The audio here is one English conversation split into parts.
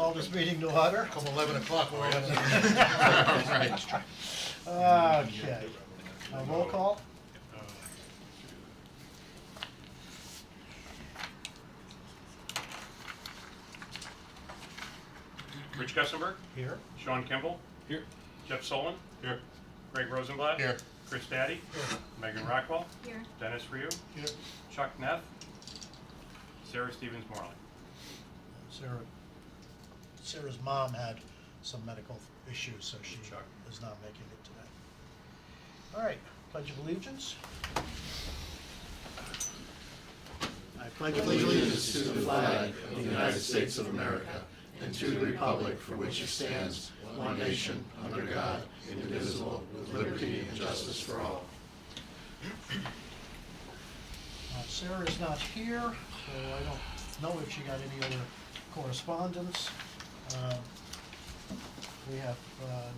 call this meeting to order. Come 11 o'clock, we're Okay. Roll call? Rich Gussenberg, Here. Sean Kimball, Here. Jeff Solon, Here. Greg Rosenblatt, Here. Chris Daddy, Megan Rockwell, Here. Dennis Ryu, Here. Chuck Neff, Sarah Stevens Morley. Sarah's mom had some medical issues, so she Chuck. is not making it today. All right, Pledge of Allegiance. I pledge Allegiance to the flag of the United States of America and to the republic for which it stands, one nation, under God, indivisible, with liberty and justice for all. Sarah is not here, so I don't know if she got any other correspondence. We have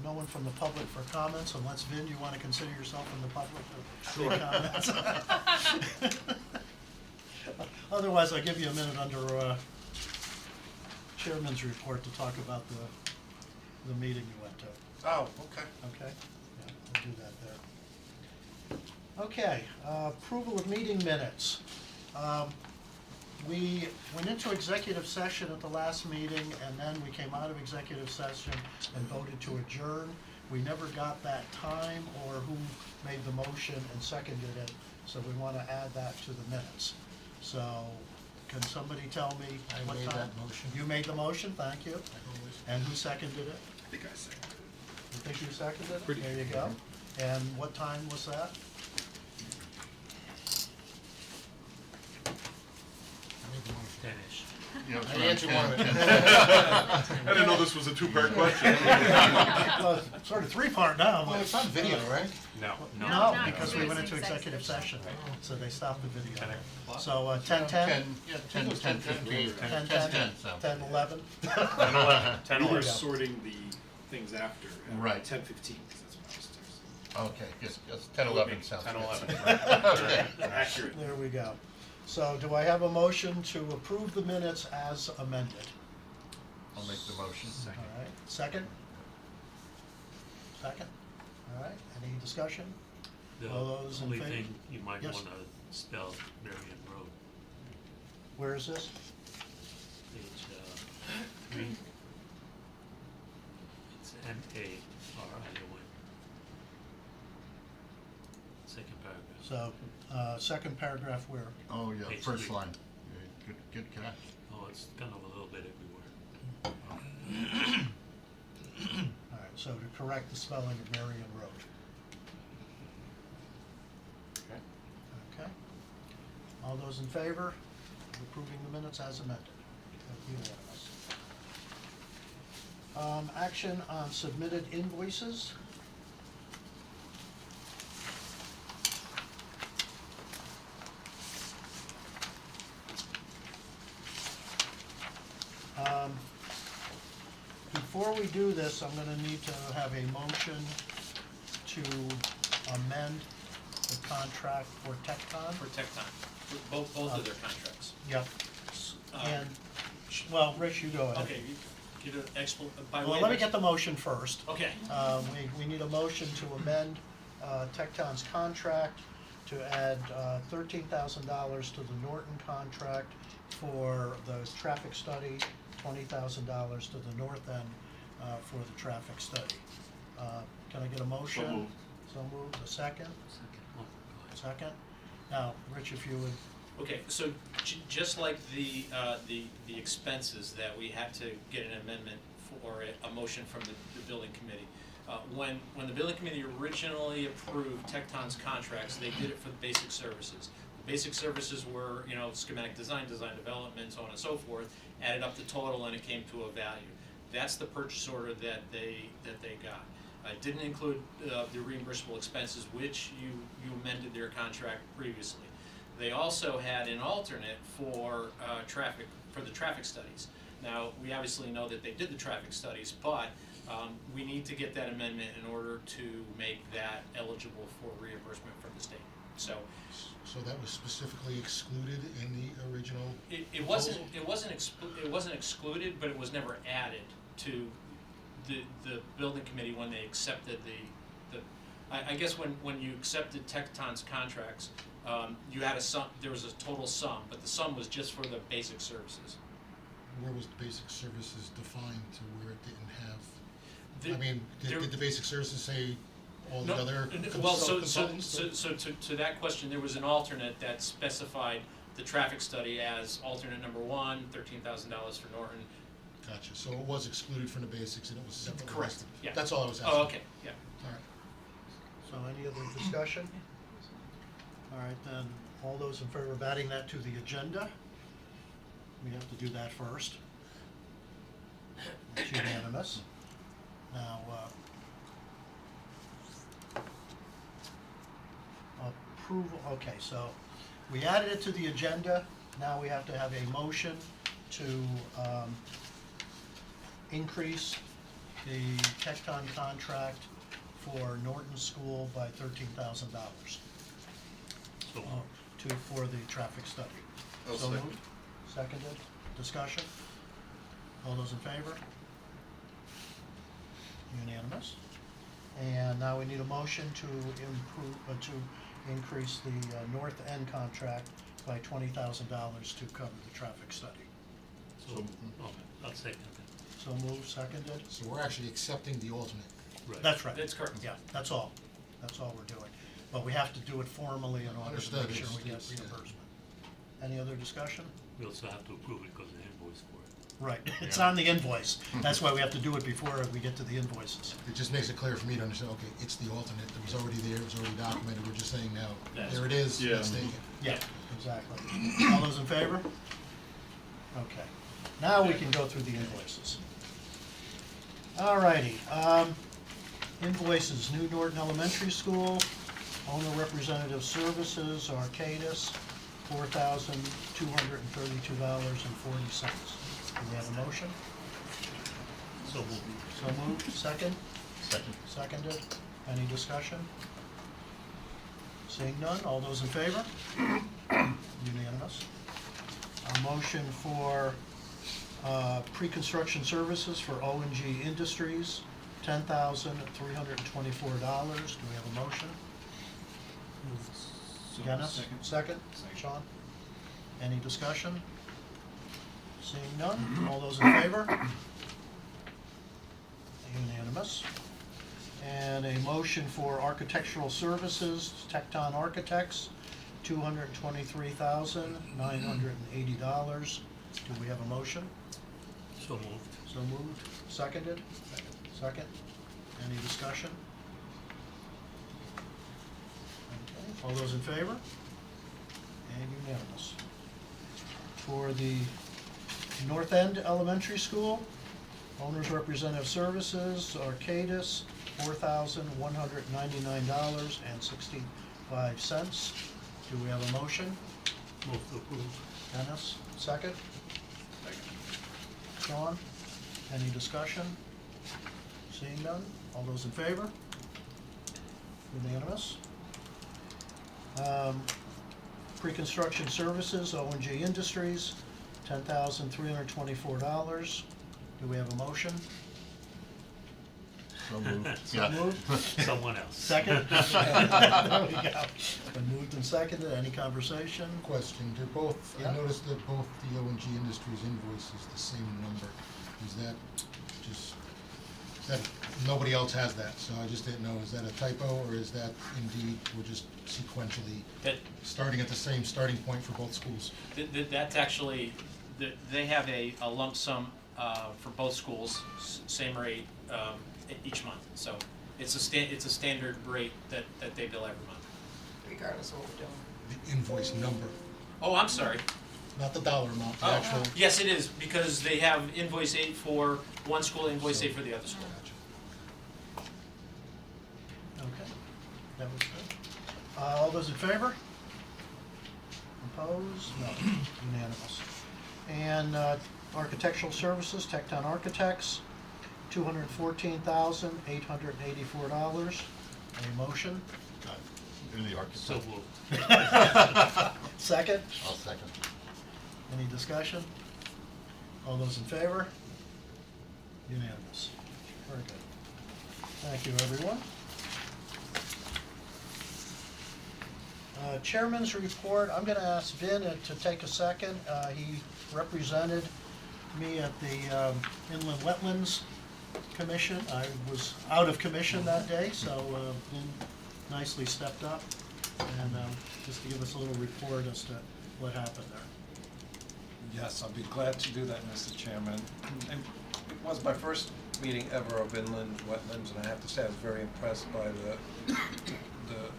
no one from the public for comments, unless, Vin, you want to consider yourself from the public for comments? Otherwise, I'll give you a minute under Chairman's report to talk about the meeting you went to. Oh, okay. Okay? Yeah, we'll do that there. Okay, approval of meeting minutes. We went into executive session at the last meeting, and then we came out of executive session and voted to adjourn. We never got that time or who made the motion and seconded it, so we want to add that to the minutes. So, can somebody tell me what time? I made that motion. You made the motion, thank you. And who seconded it? I think I seconded it. You think you seconded it? Pretty- There you go. And what time was that? Finish. Yeah, I answered one of it. I didn't know this was a two-part question. Well, sort of three-part now. Well, but- it's on video, right? No. No, not because we because went it's into executive executive session, so they stopped the video. 10 o'clock. So, 10:10? 10, 15. 10:10? 10:11? 10:11. 10:11. There you go. Sorting the things after. Right. 10:15, because that's what I was texting. Okay, yes, 10-11 sounds good. 10:11. Accurate. There we go. So do I have a motion to approve the minutes as amended? I'll make the motion. All right, second? Second? All right, any discussion? The All those in only favor? thing you might Yes. wanna spell Marion Road, Where is this? page, 3. It's M-A-R-I-O-N. Second paragraph. So, second paragraph where? Oh, yeah, Page first 3. line. Yeah, good catch. Oh, it's kind of a little bit everywhere. All right, so to correct the spelling of Marion Road. Okay. Okay. All those in favor of approving the minutes as amended? Unanimous. Action on submitted invoices. Before we do this, I'm gonna need to have a motion to amend the contract for Tecton. For Tecton, for both of their contracts. Yep. Uh, And, well, Rich, you go ahead. Okay, you get an by way Well, of. let me get the motion first. Okay, We need a motion to amend Tecton's contract to add $13,000 to the Norton contract for the traffic study, $20,000 to the north end for the traffic study. Can I get a motion? So moved. So moved. A second? Second, oh, go ahead. Second? Now, Rich, if you would, okay, so just like the expenses that we had to get an amendment for a motion from the building committee. When the building committee originally approved Tecton's contracts, they did it for the basic services. The basic services were, schematic design development, so on and so forth, added up the total and it came to a value. That's the purchase order that they got. It didn't include the reimbursable expenses, which you amended their contract previously. They also had an alternate for the traffic studies. Now, we obviously know that they did the traffic studies, but we need to get that amendment in order to make that eligible for reimbursement from the state. So So that was specifically excluded in the original? it wasn't excluded, but it was never added to the building committee when they accepted I guess when you accepted Tecton's contracts, you had a sum, there was a total sum, but the sum was just for the basic services. Where was the basic services defined to where it didn't have? The- I mean, there- did the basic services say all the No, other well, so consultants? to that question, there was an alternate that specified the traffic study as alternate number one, $13,000 for Norton. Gotcha, so it was excluded from the basics and it was separately Correct, listed? yeah. That's all I was asking. Oh, okay, yeah. All right. So any other discussion? All right, then, all those in favor of adding that to the agenda? We have to do that first. It's unanimous. Now, approval, okay, so we added it to the agenda. Now we have to have a motion to increase the Tecton contract for Norton School by $13,000 So, for the traffic study. I'll So second. moved. Seconded, discussion? All those in favor? Unanimous. And now we need a motion to increase the North End contract by $20,000 to cover the traffic study. so, I'll second that. So moved, seconded? So we're actually accepting the alternate. Right. That's right. That's correct. Yeah, that's all. That's all we're doing. But we have to do it formally in order to Understood. make sure we get It's- yeah. reimbursement. Any other discussion? We also have to approve it because of the invoice for it. Right, it's on the invoice. That's why we have to do it before we get to the invoices. It just makes it clear for me to understand, okay, it's the alternate, it was already there, it was already documented, we're just saying now, That's there it is, Yeah. let's take it. Yeah, exactly. All those in favor? Okay. Now we can go through the invoices. All righty, invoices, New Norton Elementary School, owner representative services, Arcadis, $4,232.40. Do we have a motion? So moved. So moved, second? Second. Seconded. Any discussion? Seeing none, all those in favor? Unanimous. A motion for pre-construction services for O&G Industries, $10,324. Do we have a motion? Dennis? Second? Sean? Any discussion? Seeing none, all those in favor? Unanimous. And a motion for architectural services, Tecton Architects, $223,980. Do we have a motion? So moved. So moved. Seconded? Second. Any discussion? Okay. All those in favor? And unanimous. For the North End Elementary School, owner's representative services, Arcadis, $4,199.65. Do we have a motion? Move to approve. Dennis, second? Sean, any discussion? Seeing none, all those in favor? Unanimous. Pre-construction services, O&G Industries, $10,324. Do we have a motion? So moved. So Yeah. moved. Someone else. Second? There we go. Been moved and seconded, any conversation? Question, they're both, Yeah. I noticed that both the O&G Industries invoice is the same number. Is that just, that, nobody else has that, so I just didn't know, is that a typo, or is that indeed, we're just sequentially starting at the same starting point for both schools? That's actually, they have a lump sum for both schools, same rate each month. So it's a standard rate that they bill every month. regardless of what we're doing. The invoice number, Oh, I'm sorry. not the dollar amount, the Oh, actual. yes, it is, because they have invoice 8 for one school, invoice 8 for the other school. Gotcha. Okay, that was good. All those in favor? Opposed? No, unanimous. And architectural services, Tecton Architects, $214,884. A motion? You're the So architect. moved. Second? I'll second. Any discussion? All those in favor? Unanimous. Very good. Thank you, everyone. Chairman's report, I'm gonna ask Vin to take a second. He represented me at the Inland Wetlands Commission. I was out of commission that day, so Vin nicely stepped up. And just to give us a little report as to what happened there. Yes, I'll be glad to do that, Mr. Chairman. And it was my first meeting ever of inland wetlands, and I have to say I was very impressed by the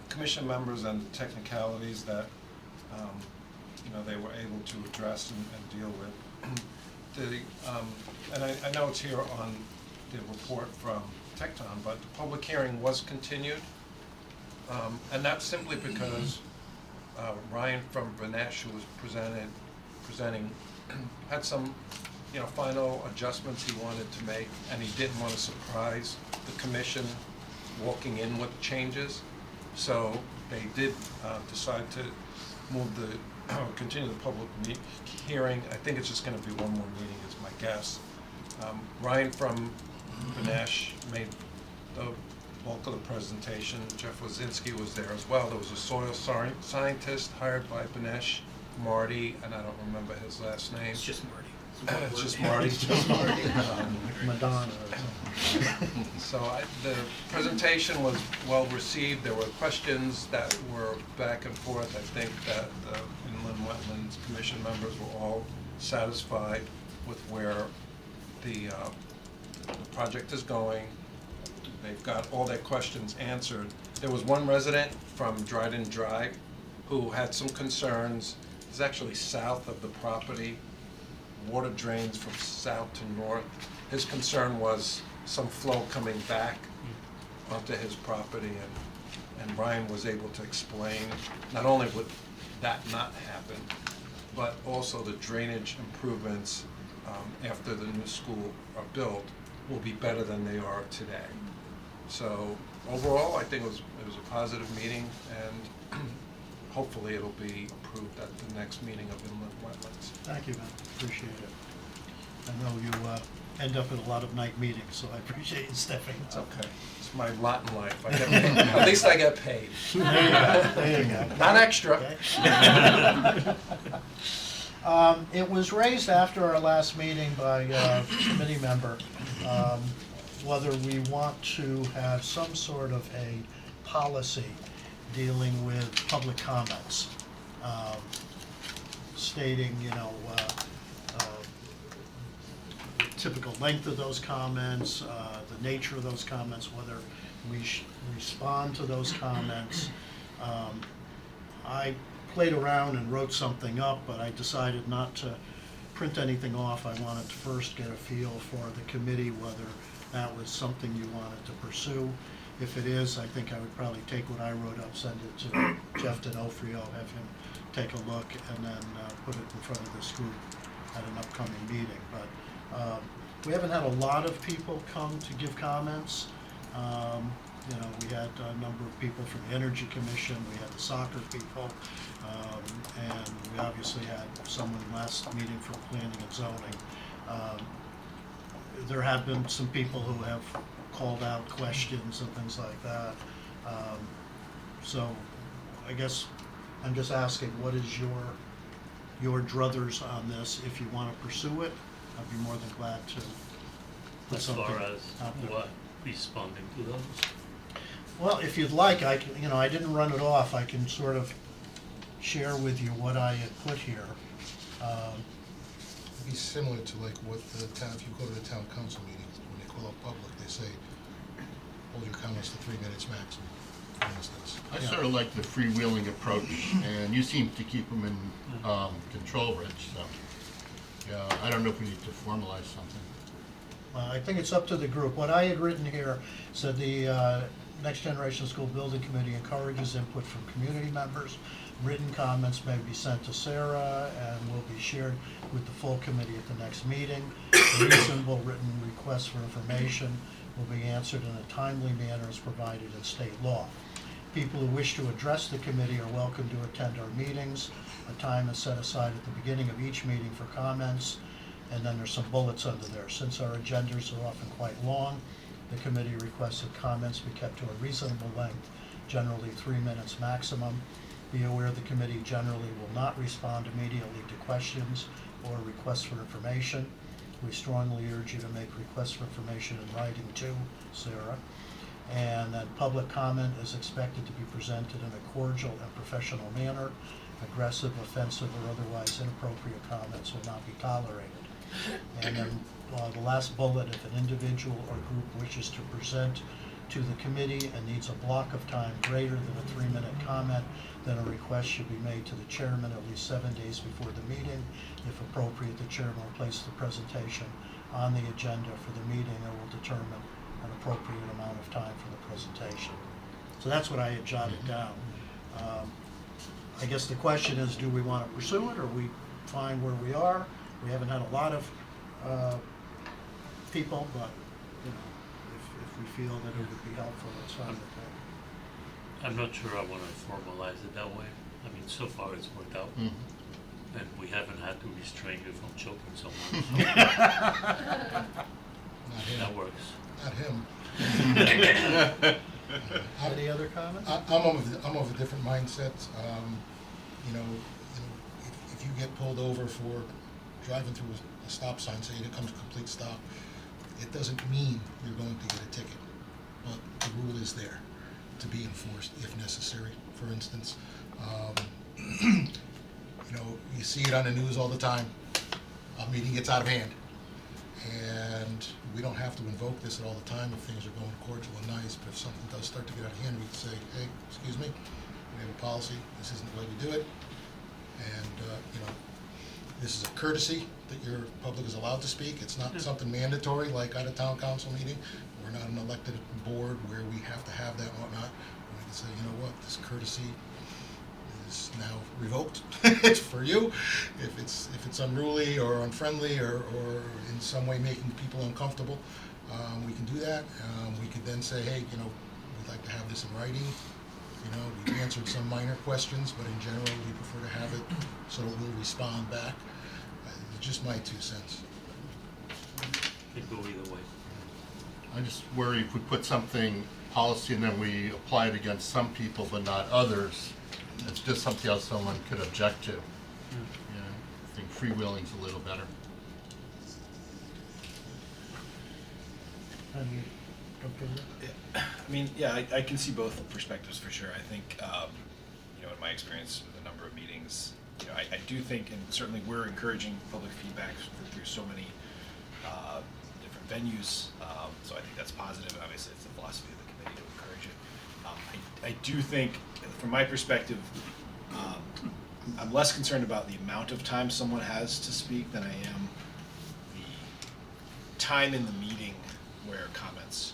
commission members and the technicalities that, they were able to address and deal with. And I know it's here on the report from Tecton, but the public hearing was continued. And that's simply because Ryan from Vinesh, who was presenting, had some, final adjustments he wanted to make, and he didn't want to surprise the commission walking in with changes. So they did decide to continue the public hearing. I think it's just going to be one more meeting, is my guess. Ryan from Vinesh made the bulk of the presentation. Jeff Wazinski was there as well. There was a soil scientist hired by Vinesh, Marty, and I don't remember his last name. It's just Marty. It's just Marty. Madonna or something. So the presentation was well received. There were questions that were back and forth. I think that the Inland Wetlands Commission members were all satisfied with where the project is going. They've got all their questions answered. There was one resident from Dryden Drive who had some concerns. It's actually south of the property. Water drains from south to north. His concern was some flow coming back onto his property, and Ryan was able to explain not only would that not happen, but also the drainage improvements after the new school are built will be better than they are today. So overall, I think it was a positive meeting, and hopefully it'll be approved at the next meeting of Inland Wetlands. Thank you, man. Appreciate it. I know you end up at a lot of night meetings, so I appreciate you stepping It's up. okay. It's my lot in life. I get paid. At least I get paid. There you go. There you go. Not extra. Okay. It was raised after our last meeting by a committee member, whether we want to have some sort of a policy dealing with public comments, stating, typical length of those comments, the nature of those comments, whether we respond to those comments. I played around and wrote something up, but I decided not to print anything off. I wanted to first get a feel for the committee, whether that was something you wanted to pursue. If it is, I think I would probably take what I wrote up, send it to Jeff D'Onofrio, have him take a look, and then put it in front of this group at an upcoming meeting. But we haven't had a lot of people come to give comments. We had a number of people from the Energy Commission, we had the soccer people, and we obviously had someone last meeting for planning and zoning. There have been some people who have called out questions and things like that. So I guess I'm just asking, what is your druthers on this? If you want to pursue it, I'd be more than glad to put As something far as out there. what, responding to those? Well, if you'd like, I can, I didn't run it off. I can sort of share with you what I had put here. It'd be similar to like what the town, if you go to the town council meetings, when they call up public, they say, hold your comments to 3 minutes maximum, for instance. I sort of like the freewheeling approach, and you seem to keep them in control, Rich, so. Yeah, I don't know if we need to formalize something. I think it's up to the group. What I had written here said the Next Generation School Building Committee encourages input from community members. Written comments may be sent to Sarah and will be shared with the full committee at the next meeting. Reasonable written requests for information will be answered in a timely manner as provided in state law. People who wish to address the committee are welcome to attend our meetings. A time is set aside at the beginning of each meeting for comments, and then there's some bullets under there. Since our agendas are often quite long, the committee requests that comments be kept to a reasonable length, generally 3 minutes maximum. Be aware the committee generally will not respond immediately to questions or requests for information. We strongly urge you to make requests for information in writing too, Sarah. And that public comment is expected to be presented in a cordial and professional manner. Aggressive, offensive, or otherwise inappropriate comments will not be tolerated. And then the last bullet, if an individual or group wishes to present to the committee and needs a block of time greater than a 3-minute comment, then a request should be made to the chairman at least 7 days before the meeting. If appropriate, the chairman will place the presentation on the agenda for the meeting and will determine an appropriate amount of time for the presentation. So that's what I had jotted down. I guess the question is, do we want to pursue it, or are we fine where we are? We haven't had a lot of people, but you know, if we feel that it would be helpful, it's fine with that. I'm not sure I wanna formalize it that way. I mean, so far it's worked out, Mhm. and we haven't had to restrain you from choking someone, so Not him. that works. Not him. Any other comments? I'm of a different mindset. If you get pulled over for driving through a stop sign, saying it comes a complete stop, it doesn't mean you're going to get a ticket. But the rule is there to be enforced if necessary. For instance, you see it on the news all the time. A meeting gets out of hand. And we don't have to invoke this all the time if things are going cordial and nice, but if something does start to get out of hand, we can say, hey, excuse me, we have a policy, this isn't the way we do it. And, this is a courtesy that your public is allowed to speak. It's not something mandatory like at a town council meeting. We're not an elected board where we have to have that and whatnot. We can say, you know what, this courtesy is now revoked. It's for you. If it's unruly or unfriendly or in some way making people uncomfortable, we can do that. We could then say, hey, we'd like to have this in writing. We've answered some minor questions, but in general, we prefer to have it so that we'll respond back. Just my 2 cents. Could go either way. I just worry if we put something policy and then we apply it against some people but not others, it's just something else someone could object to. I think freewheeling's a little better. Any opinion? I can see both perspectives for sure. I think, in my experience with a number of meetings, I do think, and certainly we're encouraging public feedback through so many different venues. So I think that's positive, and obviously it's the philosophy of the committee to encourage it. I do think, from my perspective, I'm less concerned about the amount of time someone has to speak than I am the time in the meeting where comments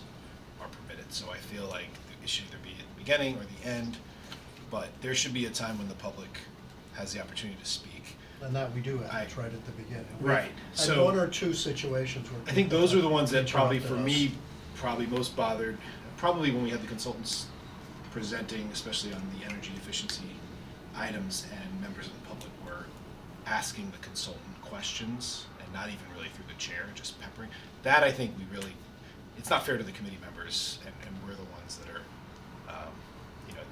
are permitted. So I feel like it should either be at the beginning or the end, but there should be a time when the public has the opportunity to speak. And that we do have, it's right at the beginning. Right. And So- 1 or 2 situations where I think people those are have the ones that probably, for interrupted us. me, probably most bothered, probably when we had the consultants presenting, especially on the energy efficiency items, and members of the public were asking the consultant questions, and not even really through the chair, just peppering. That, I think, it's not fair to the committee members, and we're the ones that are,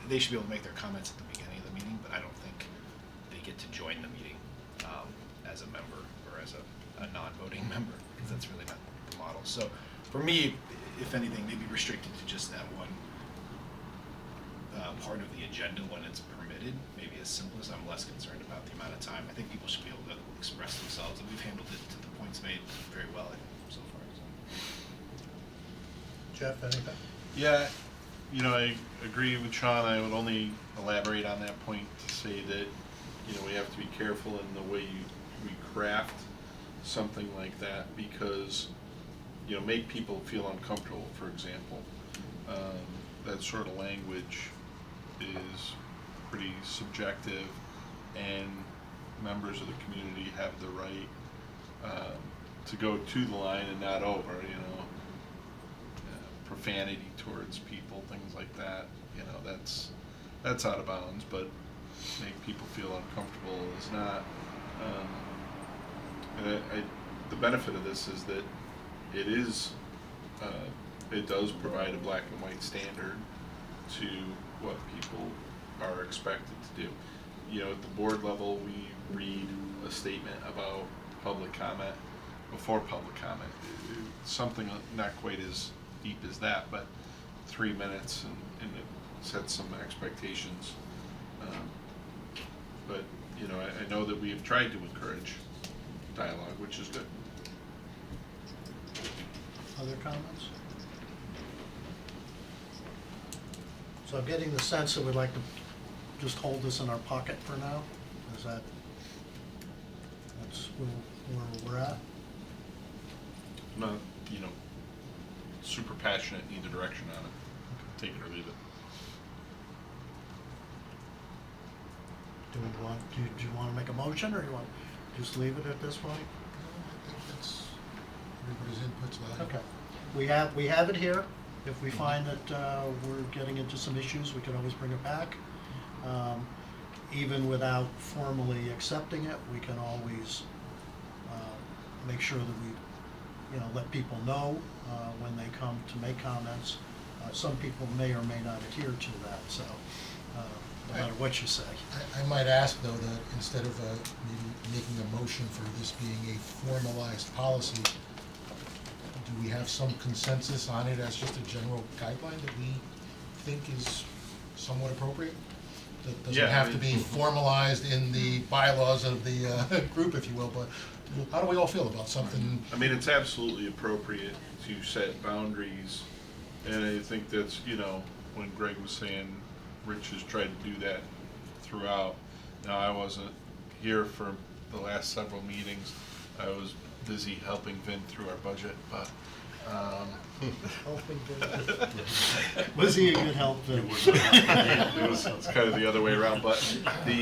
they should be able to make their comments at the beginning of the meeting, but I don't think they get to join the meeting as a member or as a non-voting member, because that's really not the model. So for me, if anything, maybe restricted to just that one part of the agenda when it's permitted, maybe as simple as, I'm less concerned about the amount of time. I think people should be able to express themselves, and we've handled it to the points made very well, I think, so far. Jeff, anything? Yeah, I agree with Sean. I would only elaborate on that point to say that, we have to be careful in the way we craft something like that, because, make people feel uncomfortable, for example. That sort of language is pretty subjective, and members of the community have the right to go to the line and not over, profanity towards people, things like that, that's that's out of bounds, but make people feel uncomfortable is not. And the benefit of this is that it is, it does provide a black and white standard to what people are expected to do. You know, at the board level, we read a statement about public comment before public comment. Something not quite as deep as that, but 3 minutes and it sets some expectations. But, you know, I know that we have tried to encourage dialogue, which is good. Other comments? So I'm getting the sense that we'd like to just hold this in our pocket for now. Is that, that's where we're at? I'm not, you know, super passionate in either direction on it. Take it or leave it. Do you want to make a motion, or you want to just leave it at this point? I think that's, everybody's input's valuable. Okay. We have it here. If we find that we're getting into some issues, we can always bring it back. Even without formally accepting it, we can always make sure that we, let people know when they come to make comments. Some people may or may not adhere to that, so no matter what you say. I might ask, though, that instead of maybe making a motion for this being a formalized policy, do we have some consensus on it as just a general guideline that we think is somewhat appropriate? That doesn't Yeah, have I to mean- be formalized in the bylaws of the group, if you will, but how do we all feel about something? I mean, it's absolutely appropriate to set boundaries, and I think that's, you know, when Greg was saying Rich has tried to do that throughout. Now, I wasn't here for the last several meetings. I was busy helping Vin through our budget, but, Helping Vin. Was he a good help, Vin? it's kind of the other way around, but the,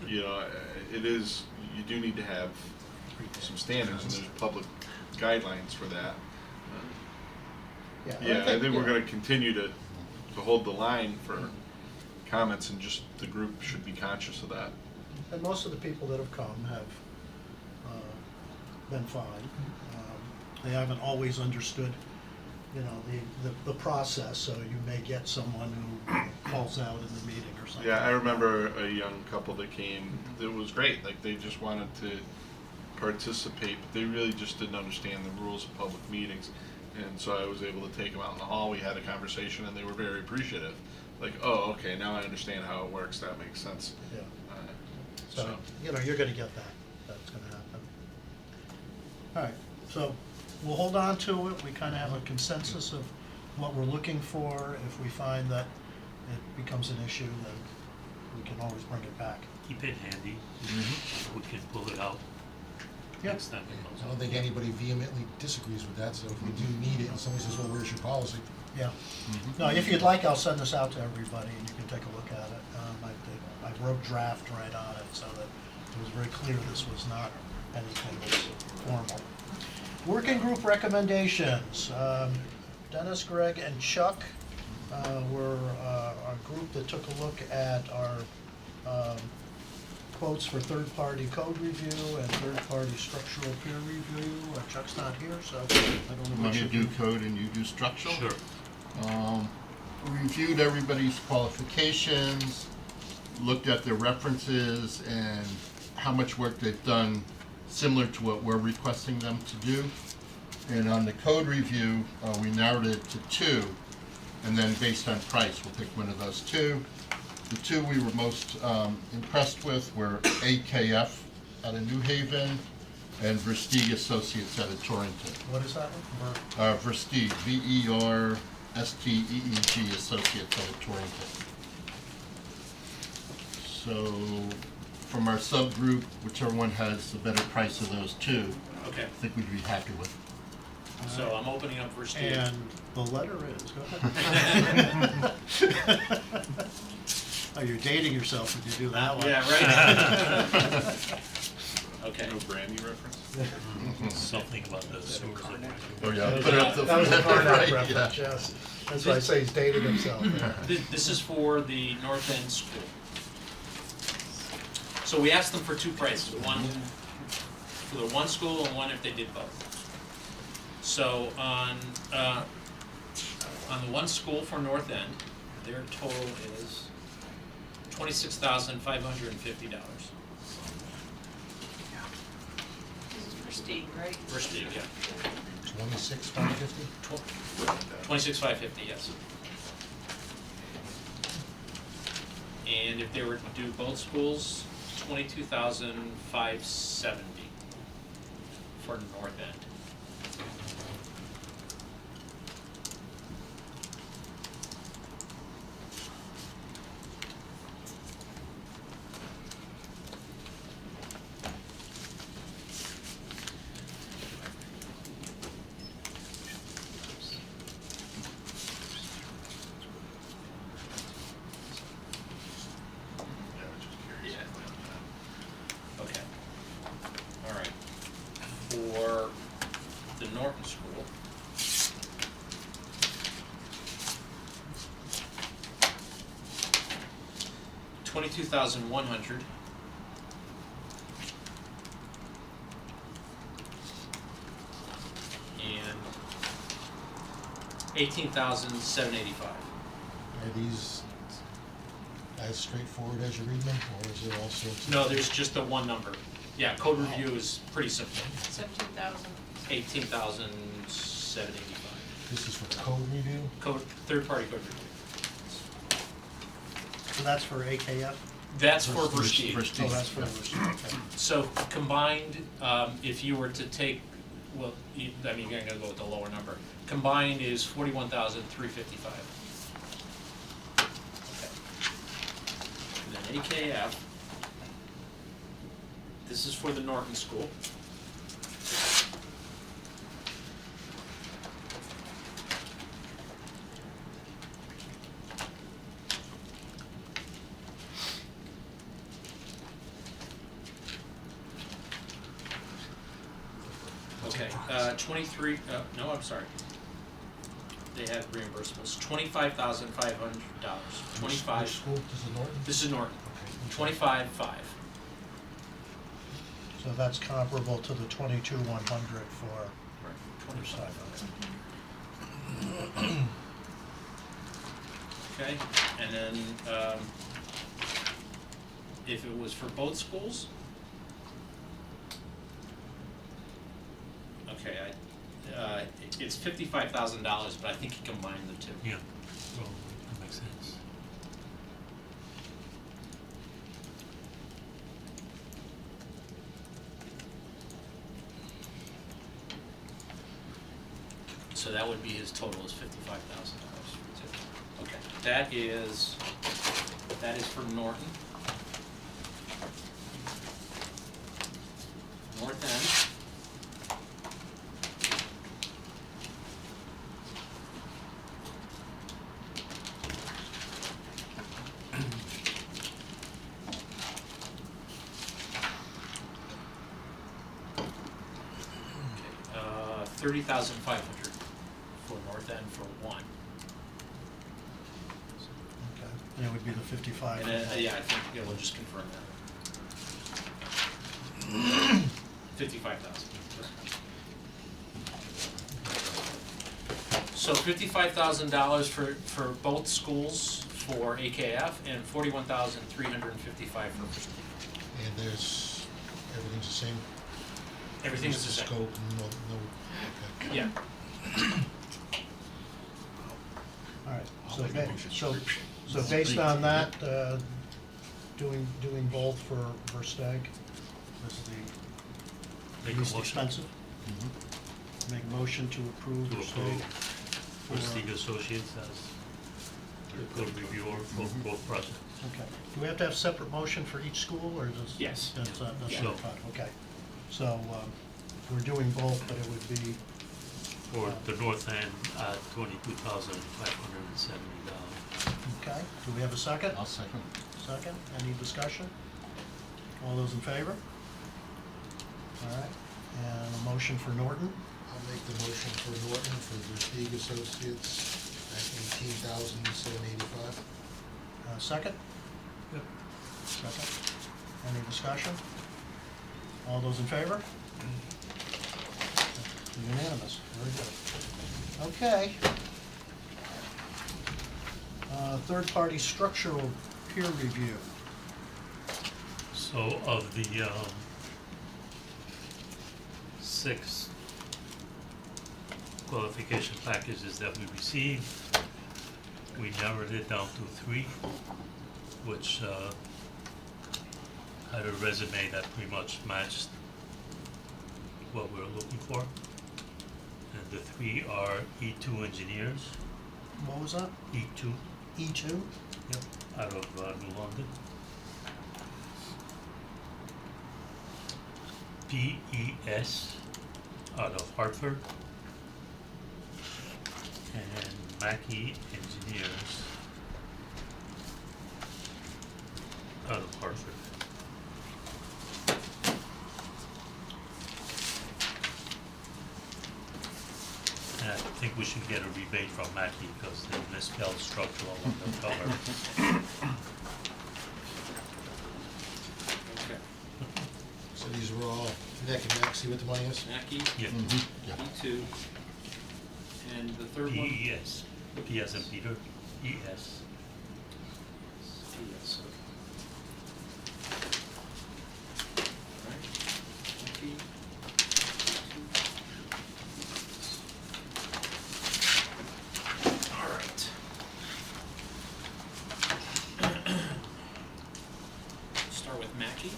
you know, it is, you do need to have some standards, and there's public guidelines for that. Yeah, I think we're gonna continue to hold the line for comments, and just the group should be conscious of that. And most of the people that have come have been fine. They haven't always understood, the process, so you may get someone who falls out in the meeting or something. Yeah, I remember a young couple that came, that was great, like, they just wanted to participate, but they really just didn't understand the rules of public meetings. And so I was able to take them out in the hall, we had a conversation, and they were very appreciative. Like, oh, okay, now I understand how it works, that makes sense. Yeah. So, You're gonna get that, that's gonna happen. All right, so we'll hold on to it, we kinda have a consensus of what we're looking for. If we find that it becomes an issue, then we can always bring it back. Keep it handy. We can pull it out next time it comes I up. don't think anybody vehemently disagrees with that, so if we do need it, and somebody says, well, where's your policy? Yeah. No, if you'd like, I'll send this out to everybody and you can take a look at it. I wrote draft right on it so that it was very clear this was not anything that's formal. Working group recommendations. Dennis, Greg, and Chuck were a group that took a look at our quotes for third-party code review and third-party structural peer review. Chuck's not here, so I don't know what Want me you to do code and you do structural? Sure. Reviewed everybody's qualifications, looked at their references and how much work they've done similar to what we're requesting them to do. And on the code review, we narrowed it to 2, and then based on price, we'll pick one of those 2. The 2 we were most impressed with were AKF out of New Haven and Versteeg Associates out of Torrington. What is that one? Versteeg, Versteeg Associates out of Torrington. So, from our subgroup, whichever one has the better price of those 2, Okay, I think we'd be happy with. so I'm opening up for Steve. And the letter is, go ahead. Oh, you're dating yourself if you do that one. Yeah, right. Okay. no Brandy reference? Something about the sewers. Oh yeah, put it up the. That was a Carnac right, reference, yeah. yes. That's why I say he's dated himself. This is for the North End School. So we asked them for two prices, one for the one school and one if they did both. So on the one school for North End, their total is $26,550. This is for Steve, right? For Steve, yeah. 26,550? 26,550, yes. And if they were to do both schools, 22,570 for North End. Okay. All right. For the Norton School, $22,100. And $18,785. Are these as straightforward as you read them, or is there all sorts of? No, there's just the one number. Yeah, code review is pretty simple. 17,000. 18,785. This is for code review? Code, third-party code review. So that's for AKF? That's for For Versteeg. Versteeg. Oh, that's for Versteeg, okay. So combined, if you were to take, well, I mean, you're gonna go with the lower number. Combined is 41,355. Okay. And then AKF, this is for the Norton School. Okay, 23, no, I'm sorry. They had reimbursables, $25,500. Which 25. school, this is Norton? This is Norton, Okay. 25,500. So that's comparable to the 22,100 for Right. Versteeg. Okay, and then, if it was for both schools, okay, it's $55,000, but I think you combine the two. Yeah, well, that makes sense. So that would be his total is $55,000 for two. Okay, that is for Norton. North End. Okay, 30,500 for North End for one. Okay, and it would be the 55. And then, yeah, I think, yeah, we'll just confirm that. 55,000. So $55,000 for both schools for AKF and $41,355 for Versteeg. And there's, everything's the same? Everything is the Just same. Scope, no, okay. Yeah. All right, I'll so, make a motion. so based on that, doing both for Versteeg is the Make a least motion expensive? Mhm. Make a motion to approve to Versteeg. approve Versteeg Associates as the code reviewer for both projects. Okay, do we have to have separate motion for each school, or is this? Yes. That's Yeah. fine, okay. So, we're doing both, but it would be, For the North End at $22,570. okay, do we have a second? I'll second. Second, any discussion? All those in favor? All right, and a motion for Norton? I'll make the motion for Norton for Versteeg Associates $18,785. Second? Second. Any discussion? All those in favor? Unanimous, very good. Okay. Third-party structural peer review. So of the 6 qualification packages that we received, we narrowed it down to 3, which had a resume that pretty much matched what we were looking for. And the 3 are E2 engineers, What was that? E2, E2? yep, out of New London. PES out of Hartford, and Mackey Engineers out of Hartford. And I think we should get a rebate from Mackey because they misspelled structural on the cover. Okay. So these were all neck and neck, see what the money is? Mackey, Yeah, Yeah. E2, and the third one? PES, P as in Peter, ES. Yes. Alright, Mackey, all right. Start with Mackey.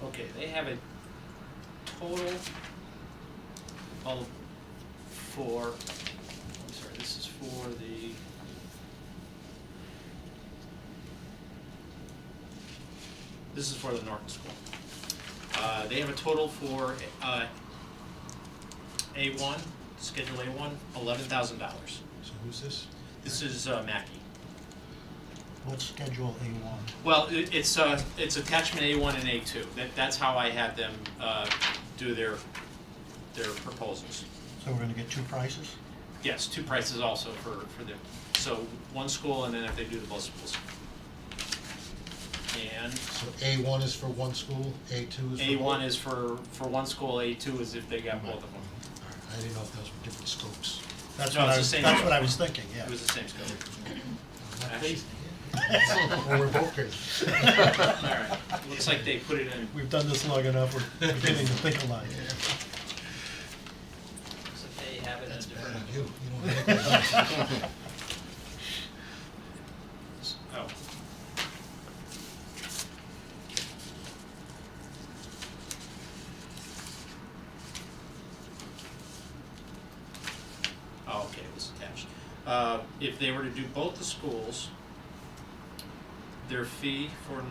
Okay, they have a total of I'm sorry, this is for the, this is for the Norton School. They have a total for, A1, Schedule A1, $11,000. So who's this? This is, Mackey. What's Schedule A1? Well, it's attachment A1 and A2. That's how I had them do their proposals. So we're gonna get 2 prices? Yes, 2 prices also for them. So 1 school, and then if they do the both schools. And So A1 is for one school, A2 is for both? A1 is for 1 school, A2 is if they got both of them. All right, I didn't know if those were different scopes. That's No, what it's I the was, same that's scope. what I was thinking, yeah. It was the same scope. Not Actually- crazy. Well, we're both crazy. All right, looks like they put it in. We've done this long enough, we're beginning to think alike. So they have it in a That's bad different. on you, you don't make that. Oh. Oh, okay, it was attached. If they were to do both the schools, their fee for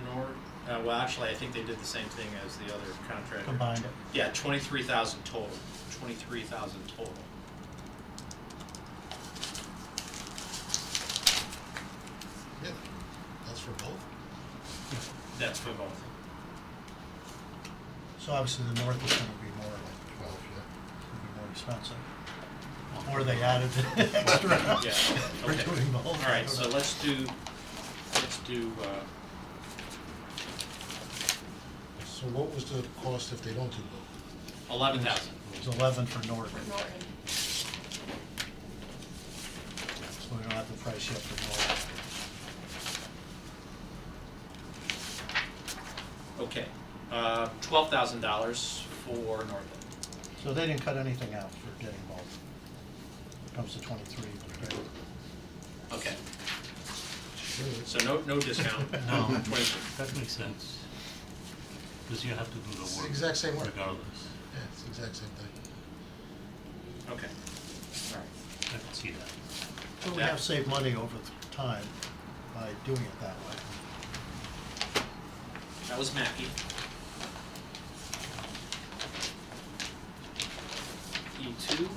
well, actually, I think they did the same thing as the other contractor. Combined it. Yeah, 23,000 total, 23,000 total. Yeah, that's for both? That's for both. So obviously the North is gonna be more, like, 12, yeah. gonna be more expensive. Or they added extra Yeah, for okay. doing both. All right, so let's do, So what was the cost if they don't do both? 11,000. It was 11 for Norton, Norton. so we don't have the price yet for Norton. Okay, $12,000 for Northern. So they didn't cut anything out for getting both. Comes to 23, but great. Okay, Sure. so no discount. No. 23. That makes sense. Because you have to do the It's the work. exact same work. Regardless. Yeah, it's the exact same thing. Okay, all right. I can see that. So we Yeah. have saved money over time by doing it that way. That was Mackey. E2.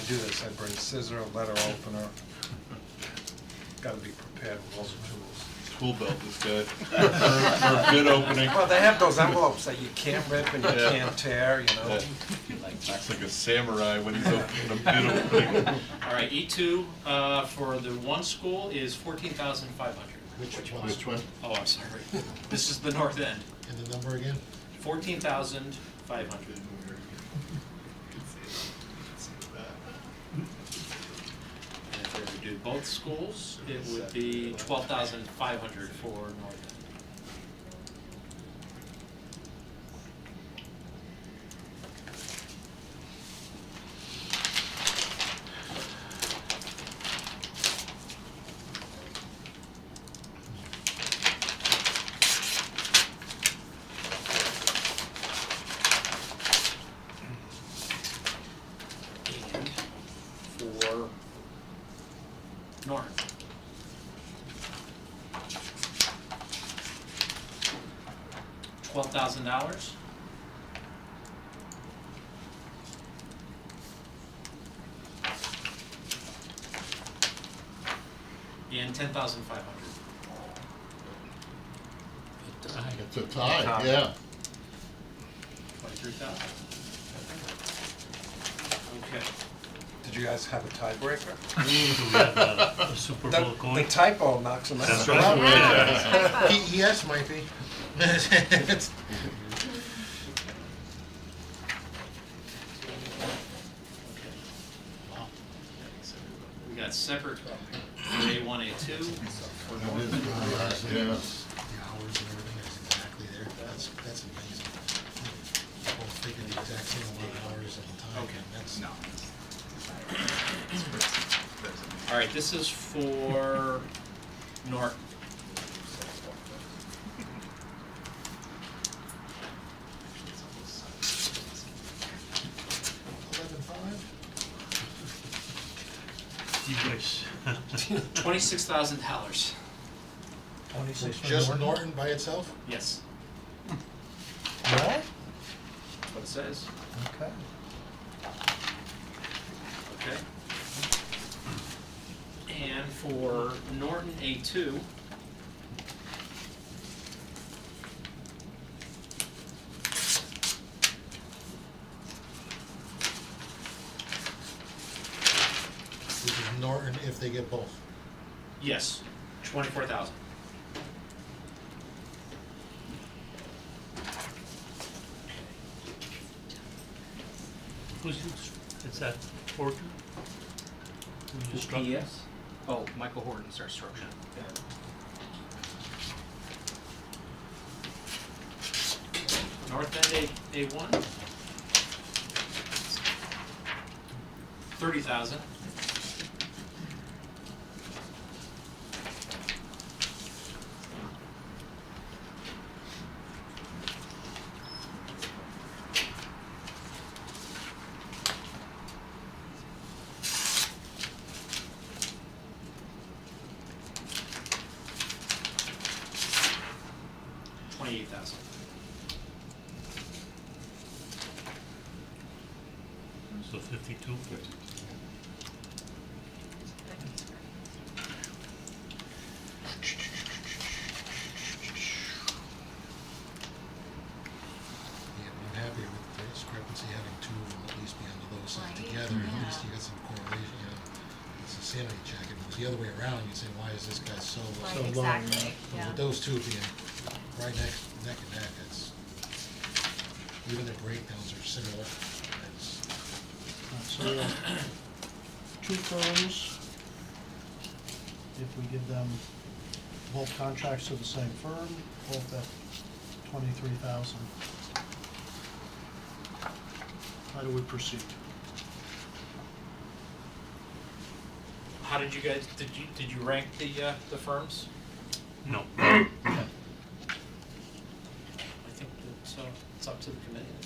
do this, I bring scissor, letter opener. Gotta be prepared with all the tools. Tool belt is good. For bid opening. Well, they have those envelopes that you can't rip and you Yeah. can't tear, you know? Looks like a samurai when he's opening a bid opening. All right, E2 for the one school is 14,500. Which one? Which one? Oh, I'm sorry. This is the north end, And the number again? 14,500. And if we were to do both schools, it would be 12,500 for north end. And for Norton. $12,000. And 10,500. It's a tie, Tie. yeah. 23,000. Okay. Did you guys have a tiebreaker? Do we have a Super Bowl The coin? typo knocks them out. That's right. PES might be. It's- We got separate for A1, A2. That is correct, yeah. The hours and everything is exactly there. That's amazing. People figure the exact same amount of hours and time. Okay. That's, All right, this is for Norton. You wish. $26,000. 26 for just Norton? Norton by itself? Yes, Really? that's what it says. Okay. Okay. And for Norton A2, This is Norton if they get both. yes, 24,000. Who's, is that Horton? Who's your instructor? Oh, Michael Horton's our instructor. North End A1, 30,000. $28,000. So 52. Yeah, I'm happy with the discrepancy, having two of them at least be on the low side Right, together, at yeah. least you got some correlation, you know. It's a sanity check, if it was the other way around, you'd say, why is this guy so low? Right, So long, exactly, But yeah. with those two being right neck and neck, it's, even their breakdowns are similar. It's, So we have two firms. If we give them both contracts to the same firm, both at 23,000. How do we proceed? How did you guys, did you rank the firms? No. I think that, it's up to the committee.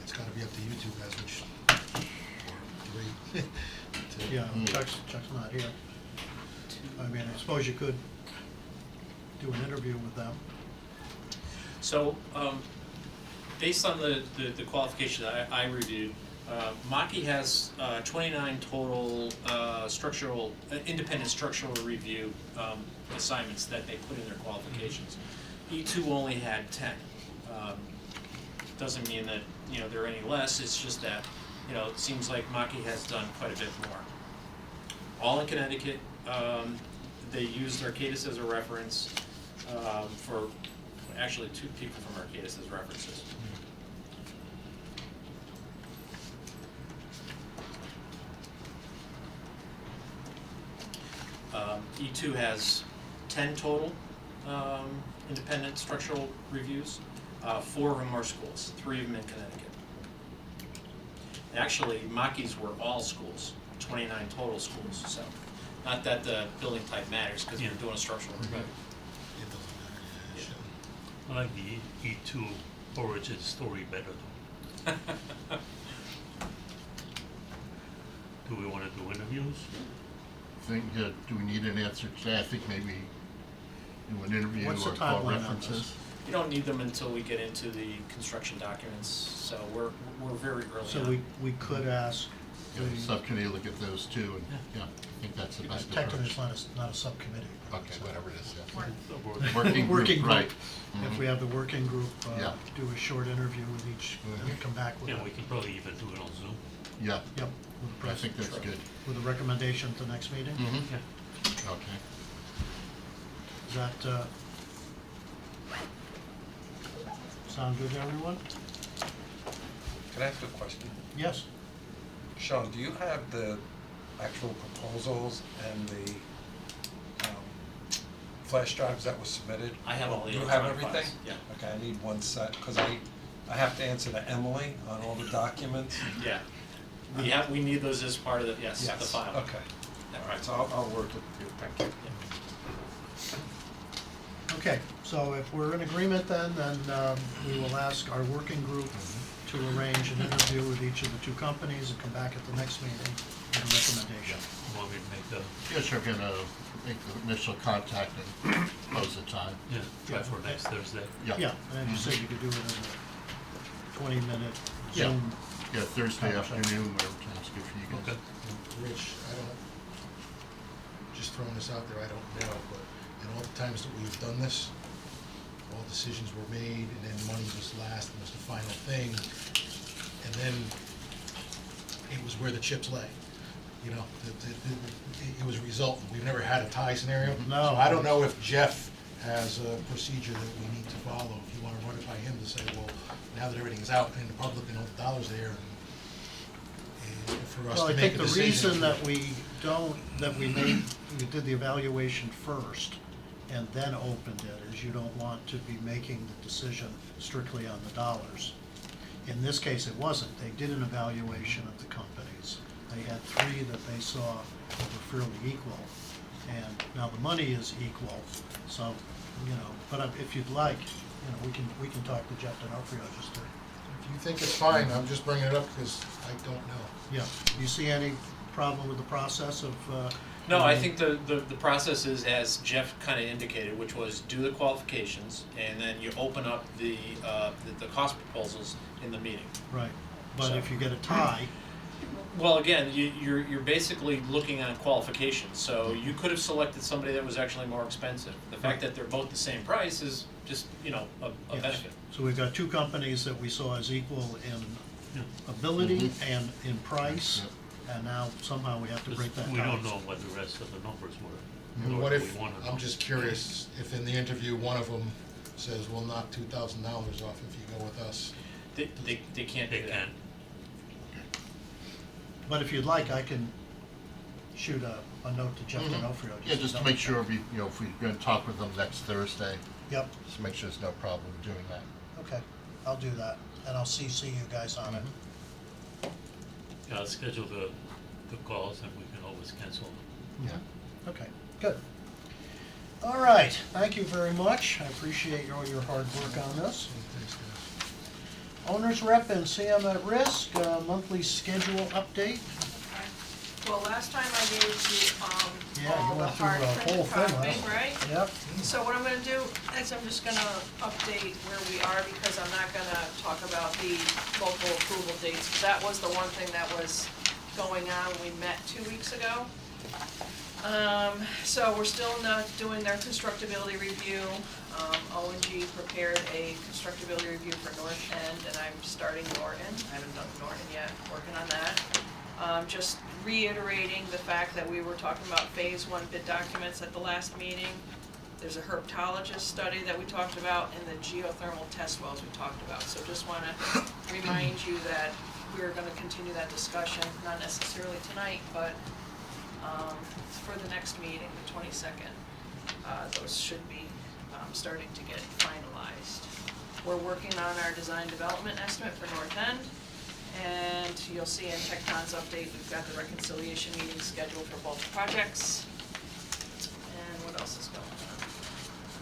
it's gotta be up to you two guys, which, or three. to- Yeah, Chuck's not here. I mean, I suppose you could do an interview with them. So, based on the qualification that I reviewed, Maki has 29 total independent structural review assignments that they put in their qualifications. E2 only had 10. Doesn't mean that, you know, they're any less, it's just that, you know, it seems like Maki has done quite a bit more. All in Connecticut. They used Arcadis as a reference for, actually 2 people from Arcadis as references. E2 has 10 total independent structural reviews. 4 of them are schools, 3 of them in Connecticut. Actually, Maki's were all schools, 29 total schools, so not that the building type matters because you're doing a structural review. It doesn't matter, yeah, I like the E2 origin story better though. Do we wanna do interviews? Think, do we need an answer today? I think maybe do an interview What's the or call timeline on references. this? You don't need them until we get into the construction documents, so we're very early So on. we could ask You know, the the, subcommittee look at those too, and, yeah, I think that's the best technically approach. it's not a subcommittee. Okay, whatever it is, yeah. Or- Working Working group, group. right. If Mhm. we have the working group, Yeah. do a short interview with each, and come back with Yeah, a, we can probably even do it on Zoom. Yeah, yep, with a I think that's press- good. with a recommendation at the next meeting? Mhm. Yeah. Okay. Does that, sound good to everyone? Can I ask a question? Yes? Sean, do you have the actual proposals and the flash drives that were submitted? I have all the You have electronic everything? files, yeah. Okay, I need one set, because I have to answer to Emily on all the documents. Yeah, we need those as part of the, yes, the file. Okay, Yeah, all right, so I'll work with you, thank you. Okay, so if we're in agreement then we will ask our working group to arrange an interview with each of the 2 companies and come back at the next meeting with a recommendation. You want me to make the, Yeah, sure, gonna make the initial contact and close the time. yeah, try for next Thursday? Yeah. Yeah, and as you said, you could do it in a 20-minute Yeah. Zoom. Yeah, Thursday Conversation. afternoon, whatever time's good for you guys. Okay. Rich, I don't, just throwing this out there, I don't know, but in all the times that we've done this, all decisions were made, and then money was last, and was the final thing, and then it was where the chips lay. You know, it was resultant. We've never had a tie scenario. No. So I don't know if Jeff has a procedure that we need to follow. If you wanna run it by him to say, well, now that everything's out in the public and all the dollars there, and for us Well, to I make think a the decision. reason that we did the evaluation first and then opened it is you don't want to be making the decision strictly on the dollars. In this case, it wasn't. They did an evaluation of the companies. They had 3 that they saw that were fairly equal. And now the money is equal, so, you know, but if you'd like, you know, we can talk to Jeff D'Onofrio just to, If you think it's fine, I'm just bringing it up because I don't know. yeah. Do you see any problem with the process of, No, I think the process is as Jeff kind of indicated, which was do the qualifications, and then you open up the cost proposals in the meeting. Right, but So- if you get a tie, Well, again, you're basically looking on qualifications, so you could have selected somebody that was actually more expensive. The fact that they're both the same price is just, you know, a yes. benefit. So we've got 2 companies that we saw as equal in Yeah. ability and in price, Yep. and now somehow we have to break that We tie. don't know what the rest of the numbers were. And nor what do if, we wanna know. I'm just curious, if in the interview, one of them says, we'll knock $2,000 off if you go with us. They can't do They that. can. But if you'd like, I can shoot a note to Jeff D'Onofrio. Yeah, just to make sure, you know, if we're gonna talk with them next Thursday, Yep, just to make sure there's no problem doing that. okay, I'll do that, and I'll CC you guys on it. Yeah, I'll schedule the calls and we can always cancel them. Yeah. Okay, good. All right, thank you very much. I appreciate all your hard work on this. Thanks, guys. Owners rep and CM at risk, monthly schedule update. Well, last time I gave you, Yeah, you all the went through hard the whole printed thing, copy, right? Yep. So what I'm gonna do is I'm just gonna update where we are, because I'm not gonna talk about the local approval dates, 'cause that was the one thing that was going on when we met 2 weeks ago. So we're still not doing their constructability review. O&G prepared a constructability review for North End, and I'm starting Norton. I haven't done Norton yet, working on that. Just reiterating the fact that we were talking about phase one bid documents at the last meeting. There's a herpetologist study that we talked about, and the geothermal test wells we talked about. So just wanna remind you that we're gonna continue that discussion, not necessarily tonight, but for the next meeting, the 22nd. Those should be starting to get finalized. We're working on our design development estimate for North End, and you'll see in Tecton's update, we've got the reconciliation meeting scheduled for both projects. And what else is going on?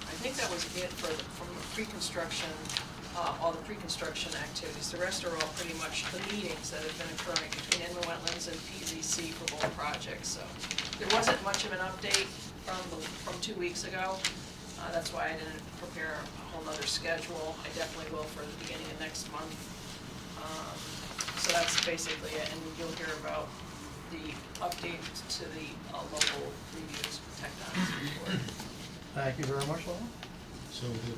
I think that was it from the pre-construction, all the pre-construction activities. The rest are all pretty much the meetings that have been occurring between Inland Wetlands and PZC for both projects, so. There wasn't much of an update from 2 weeks ago. That's why I didn't prepare a whole nother schedule. I definitely will for the beginning of next month. So that's basically it, and you'll hear about the update to the local reviews for Tecton's report. Thank you very much, Laura. So the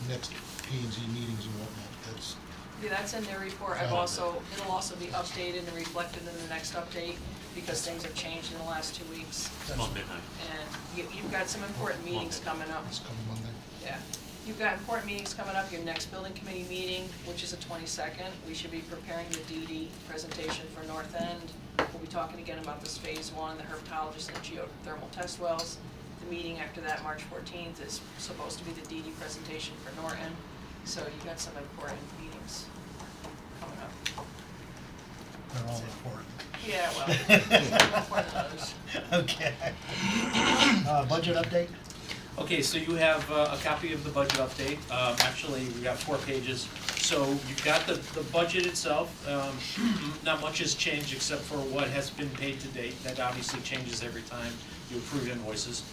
next P and Z meetings and whatnot, that's, Yeah, that's in their report. I've also, it'll also be updated and reflected in the next update, because things have changed in the last 2 weeks. Monday night. And you've got some important meetings coming up. it's coming Monday. Yeah, you've got important meetings coming up, your next building committee meeting, which is the 22nd. We should be preparing the DD presentation for North End. We'll be talking again about this phase one, the herpetologist and geothermal test wells. The meeting after that, March 14th, is supposed to be the DD presentation for Norton. So you've got some important meetings coming up. They're all important. Yeah, well, important than others. Okay. Budget update? Okay, so you have a copy of the budget update. Actually, we got 4 pages. So you've got the budget itself. Not much has changed except for what has been paid to date. That obviously changes every time you approve invoices.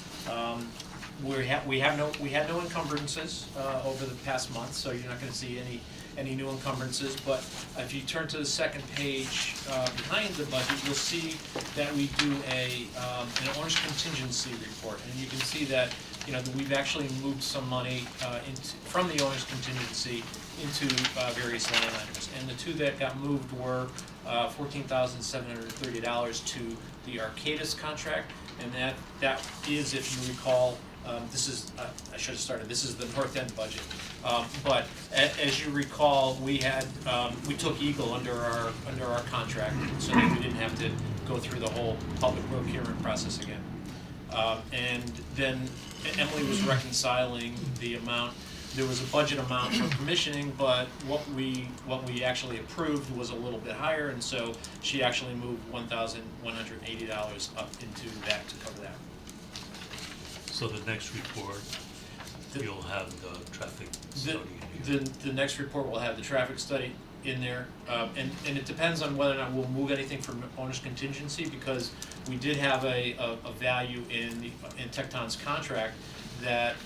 We had no encumbrances over the past month, so you're not going to see any new encumbrances. But if you turn to the second page behind the budget, you'll see that we do an orange contingency report, and you can see that we've actually moved some money from the orange contingency into various line items. And the two that got moved were $14,730 to the Arcadis contract, and that is, if you recall, this is I should have started. This is the North End budget, but as you recall, we took Eagle under our contract, so that we didn't have to go through the whole public procurement process again. And then Emily was reconciling the amount. There was a budget amount for commissioning, but what we actually approved was a little bit higher, and so she actually moved $1,180 up into that to cover that. So the next report, you'll have the traffic study in here. The next report will have the traffic study in there, and it depends on whether or not we'll move anything from owner's contingency, because we did have a value in Tecton's contract that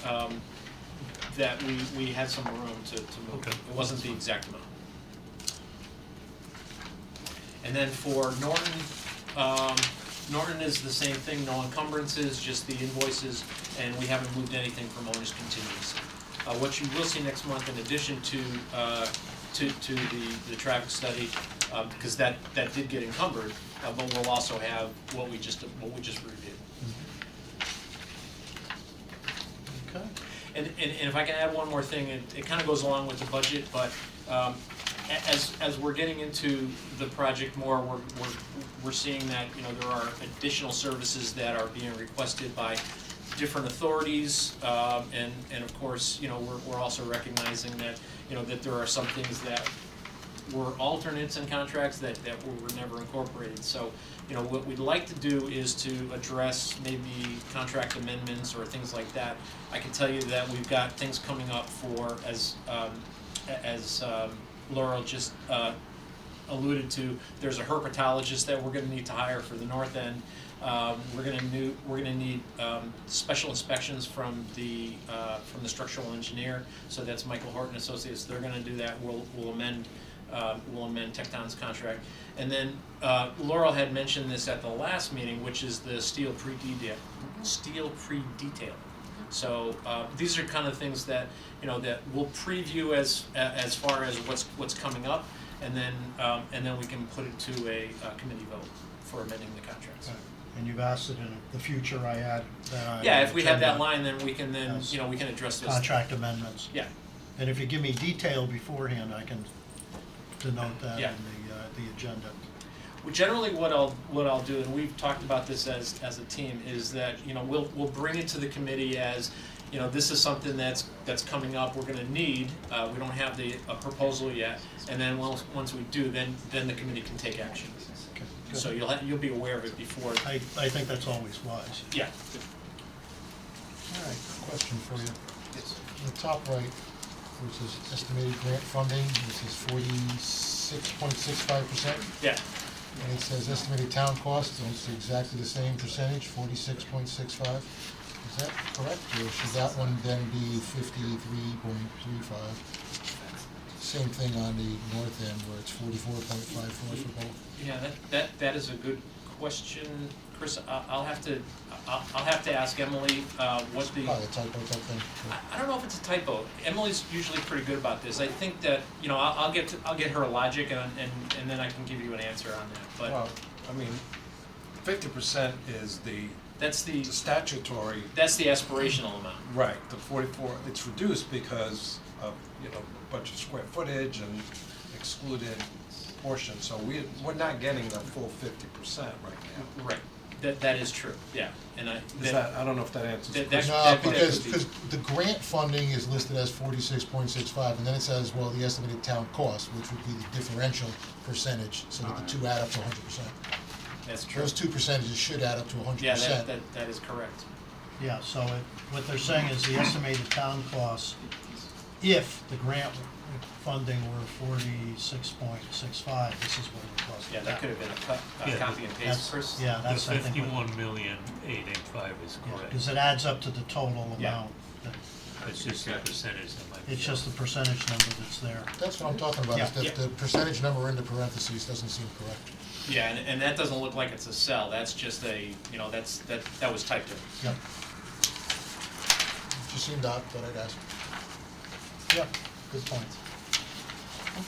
we had some room to move. Okay. It wasn't the exact amount. And then for Norton is the same thing, no encumbrances, just the invoices, and we haven't moved anything from owner's contingency. What you will see next month, in addition to the traffic study, because that did get encumbered, but we'll also have what we just reviewed. Okay. And if I can add one more thing, it kind of goes along with the budget, but as we're getting into the project more, we're seeing that there are additional services that are being requested by different authorities, and of course we're also recognizing that that there are some things that were alternates in contracts that were never incorporated. So what we'd like to do is to address maybe contract amendments or things like that. I can tell you that we've got things coming up for as Laura just alluded to, there's a herpetologist that we're gonna need to hire for the north end. We're gonna need special inspections from the structural engineer, so that's Michael Horton Associates, they're gonna do that, we'll amend Tecton's contract. And then Laurel had mentioned this at the last meeting, which is the steel pre-detail. So these are kind of things that, that we'll preview as far as what's coming up, and then we can put it to a committee vote for amending the contracts. And you've asked it in the future, I add that. Yeah, if we have that agenda line, then we can as we can address those. Contract amendments. Yeah. And if you give me detail beforehand, I can denote that Yeah. in the agenda. Well, generally, what I'll do, and we've talked about this as a team, is that we'll bring it to the committee as this is something that's coming up. We're going to need. We don't have a proposal yet, and then once we do, then the committee can take action. Okay, good. So you'll be aware of it before. I think that's always wise. Yeah. All right, question for you. Yes. In the top right, which is estimated grant funding, this is 46.65%. Yeah. And it says estimated town costs, and it's exactly the same percentage, 46.65. Is that correct, or should that one then be 53.35? Same thing on the north end, where it's 44.54 for both. Yeah, that is a good question, Chris. I'll have to ask Emily what the. Probably a typo type thing. I don't know if it's a typo. Emily's usually pretty good about this. I think that I'll get her logic and then I can give you an answer on that. But Well, I mean, 50% is that's the statutory. that's the aspirational amount. Right, the 44, it's reduced because of, a bunch of square footage and excluded portions, so we're not getting the full 50% right now. Right. That is true. Yeah. And I don't know if that answers the that- question. No, that could because be- the grant funding is listed as 46.65, and then it says, well, the estimated town cost, which would be the differential percentage, so that the two add up to 100%. that's true. Those two percentages should add up to 100%. Yeah, that is correct. Yeah, so what they're saying is the estimated town costs, if the grant funding were 46.65, this is what it would cost. Yeah, that could have been a Yeah, copy and That's- paste, Chris. Yeah, The that's, I think, what- 51,885 is correct. because it adds up to the total Yeah. amount. It's just the percentage that might be. It's just the percentage number that's there. That's what I'm talking about, is Yeah. that the percentage number in the parentheses doesn't seem correct. Yeah, and that doesn't look like it's a cell. That's just that was typed in. Yep. Just seemed odd, but I'd ask. Yep, good point.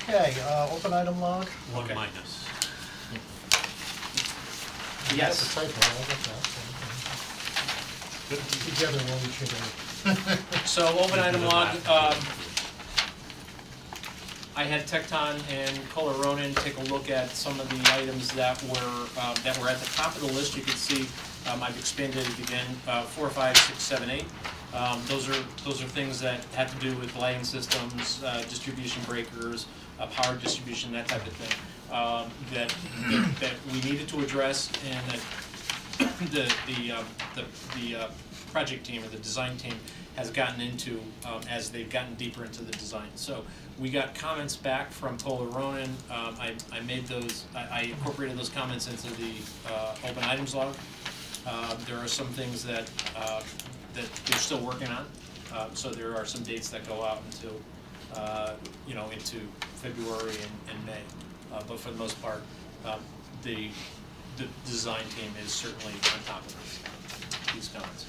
Okay, open item log? One Okay. minus. Yes. That's a typo, I got that. Together, we'll each hit it. So open item log, I had Tecton and Kohler Ronan take a look at some of the items that were at the top of the list. You can see, I've expanded it again, 4, 5, 6, 7, 8. Those are things that have to do with lighting systems, distribution breakers, power distribution, that type of thing, that we needed to address, and that the project team or the design team has gotten into as they've gotten deeper into the design. So we got comments back from Kohler Ronan. I incorporated those comments into the open items log. There are some things that they're still working on. So there are some dates that go out until into February and May. But for the most part, the design team is certainly on top of these comments.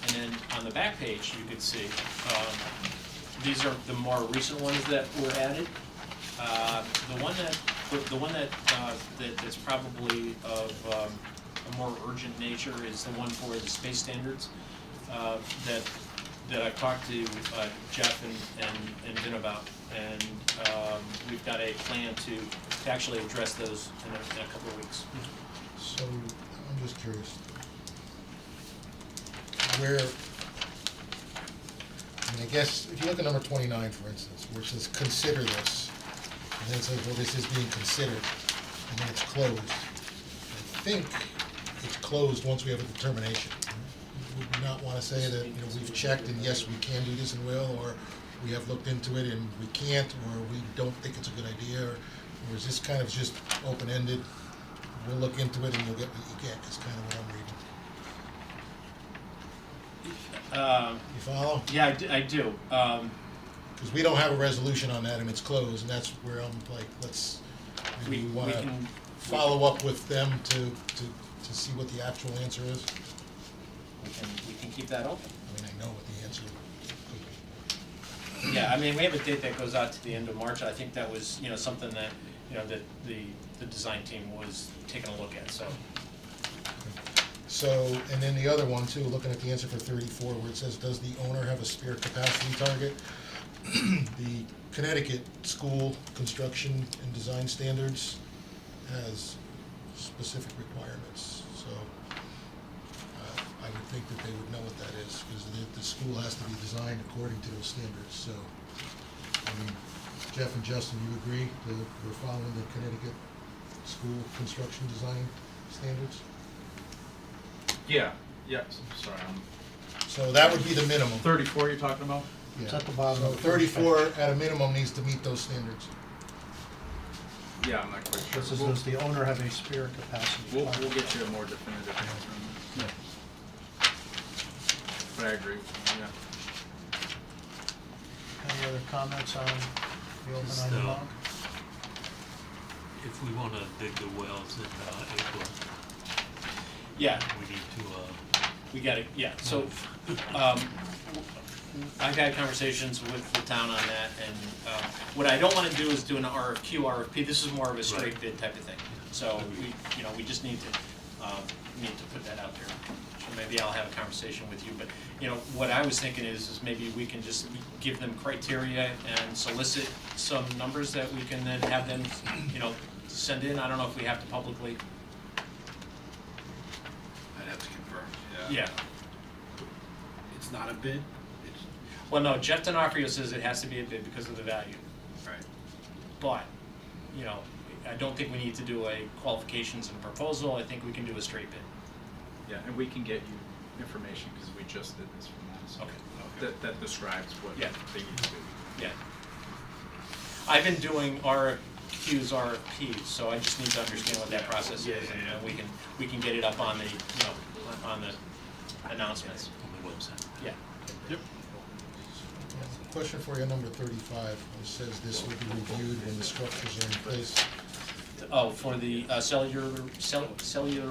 And then on the back page, you could see, these are the more recent ones that were added. The one that's probably of a more urgent nature is the one for the space standards, that I've talked to Jeff and Vin about, and we've got a plan to actually address those in a couple of weeks. So, I'm just curious. Where, I guess, if you look at number 29, for instance, where it says, consider this, and then it says, well, this is being considered, and then it's closed. I think it's closed once we have a determination. Would we not want to say that, we've checked, and yes, we can do this and will, or we have looked into it and we can't, or we don't think it's a good idea, or is this kind of just open-ended? We'll look into it and you'll get what you get, is kind of what I'm reading. You follow? Yeah, I do. Because we don't have a resolution on that and it's closed, and that's where I'm like, maybe we We wanna can, follow up with them to see what the actual answer is. we can keep that open. I mean, I know what the answer could be. Yeah, I mean, we have a date that goes out to the end of March. I think that was, something that, that the design team was taking a look at, so. So, and then the other one too, looking at the answer for 34, where it says, does the owner have a spare capacity target? The Connecticut School Construction and Design Standards has specific requirements, so I would think that they would know what that is, because the school has to be designed according to those standards, so, I mean, Jeff and Justin, you agree that we're following the Connecticut School Construction Design Standards? Yeah, sorry, So that would be the minimum. 34 you're talking about? It's at the bottom So of the first 34 at a minimum needs to meet those standards. Yeah, I'm not quite sure. This is, does the owner have a spare capacity? We'll get you a more definitive answer on that. But I agree, yeah. Any other comments on the open Just, item log? If we wanna dig the wells in April, Yeah, we need to, we got it, yeah, so, I've had conversations with the town on that, and, what I don't wanna do is do an RFP, this is more of a straight Right. bid type of thing. So we just need to put that out there. So maybe I'll have a conversation with you, but, what I was thinking is maybe we can just give them criteria and solicit some numbers that we can then have them, send in. I don't know if we have to publicly, I'd have to confirm, yeah. It's not a bid, it's, Well, no, Jeff D'Onofrio says it has to be a bid because of the value. right. But, I don't think we need to do a qualifications and proposal. I think we can do a straight bid. Yeah, and we can get you information, because we just did this from them, so. Okay. That describes what Yeah. they need to do. Yeah. I've been doing RFQs, RFPs, so I just need to understand what that process is, and then we can get it up on the, on the announcements. on the website. Yeah. Question for you, number 35, it says this will be reviewed when the structures are in place. Oh, for the cellular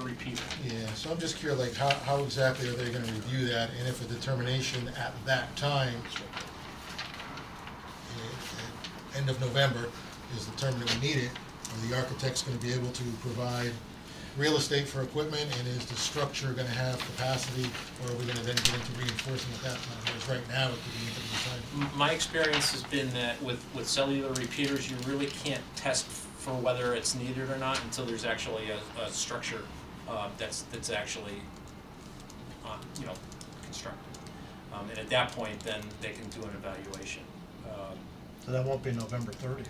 repeater. Yeah, so I'm just curious, like, how exactly are they gonna review that, and if a determination at that time, end of November, is determined that we need it, are the architects gonna be able to provide real estate for equipment, and is the structure gonna have capacity, or are we gonna then get into reinforcing at that time, whereas right now it could be into the design? My experience has been that with cellular repeaters, you really can't test for whether it's needed or not until there's actually a structure that's actually constructed. And at that point, then they can do an evaluation So that won't be November 30th.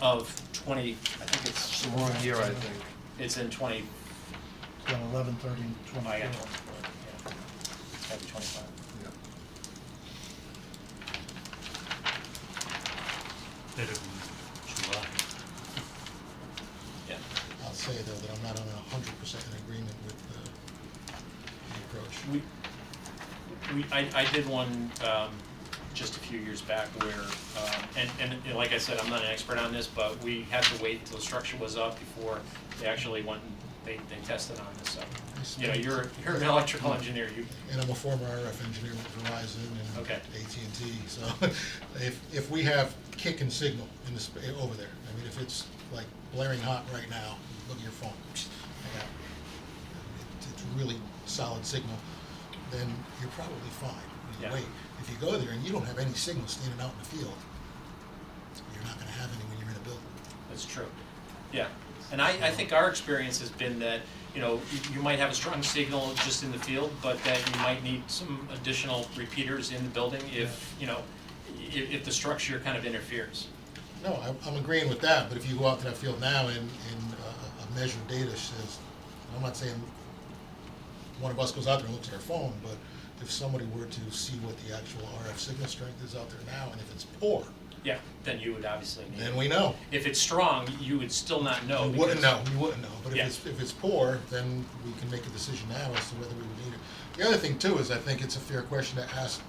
of 20. I think it's The wrong year, I think. It's in 20. Then 11, 13, I got 24. yeah. It's gotta be 25. Better be July. Yeah. I'll say though that I'm not on 100% in agreement with the approach. I did one just a few years back where, and like I said, I'm not an expert on this, but we had to wait until the structure was up before they actually went and they tested on this, so. You're an electrical engineer, And I'm a former RF engineer with Verizon and Okay. AT&T, so if we have kick and signal in this, over there, I mean, if it's like blaring hot right now, look at your phone, it's really solid signal, then you're probably fine. Yeah. Wait, if you go there and you don't have any signal standing out in the field, you're not gonna have any when you're in a building. that's true, yeah. And I think our experience has been that, you might have a strong signal just in the field, but that you might need some additional repeaters in the building if the structure kind of interferes. No, I'm agreeing with that, but if you go out to that field now and a measured data says, I'm not saying one of us goes out there and looks at our phone, but if somebody were to see what the actual RF signal strength is out there now, and if it's poor, Yeah, then you would obviously need. then we know. If it's strong, you would still not know. You wouldn't because- know, you wouldn't know, but Yeah. if it's poor, then we can make a decision now as to whether we would need it. The other thing too is I think it's a fair question to ask,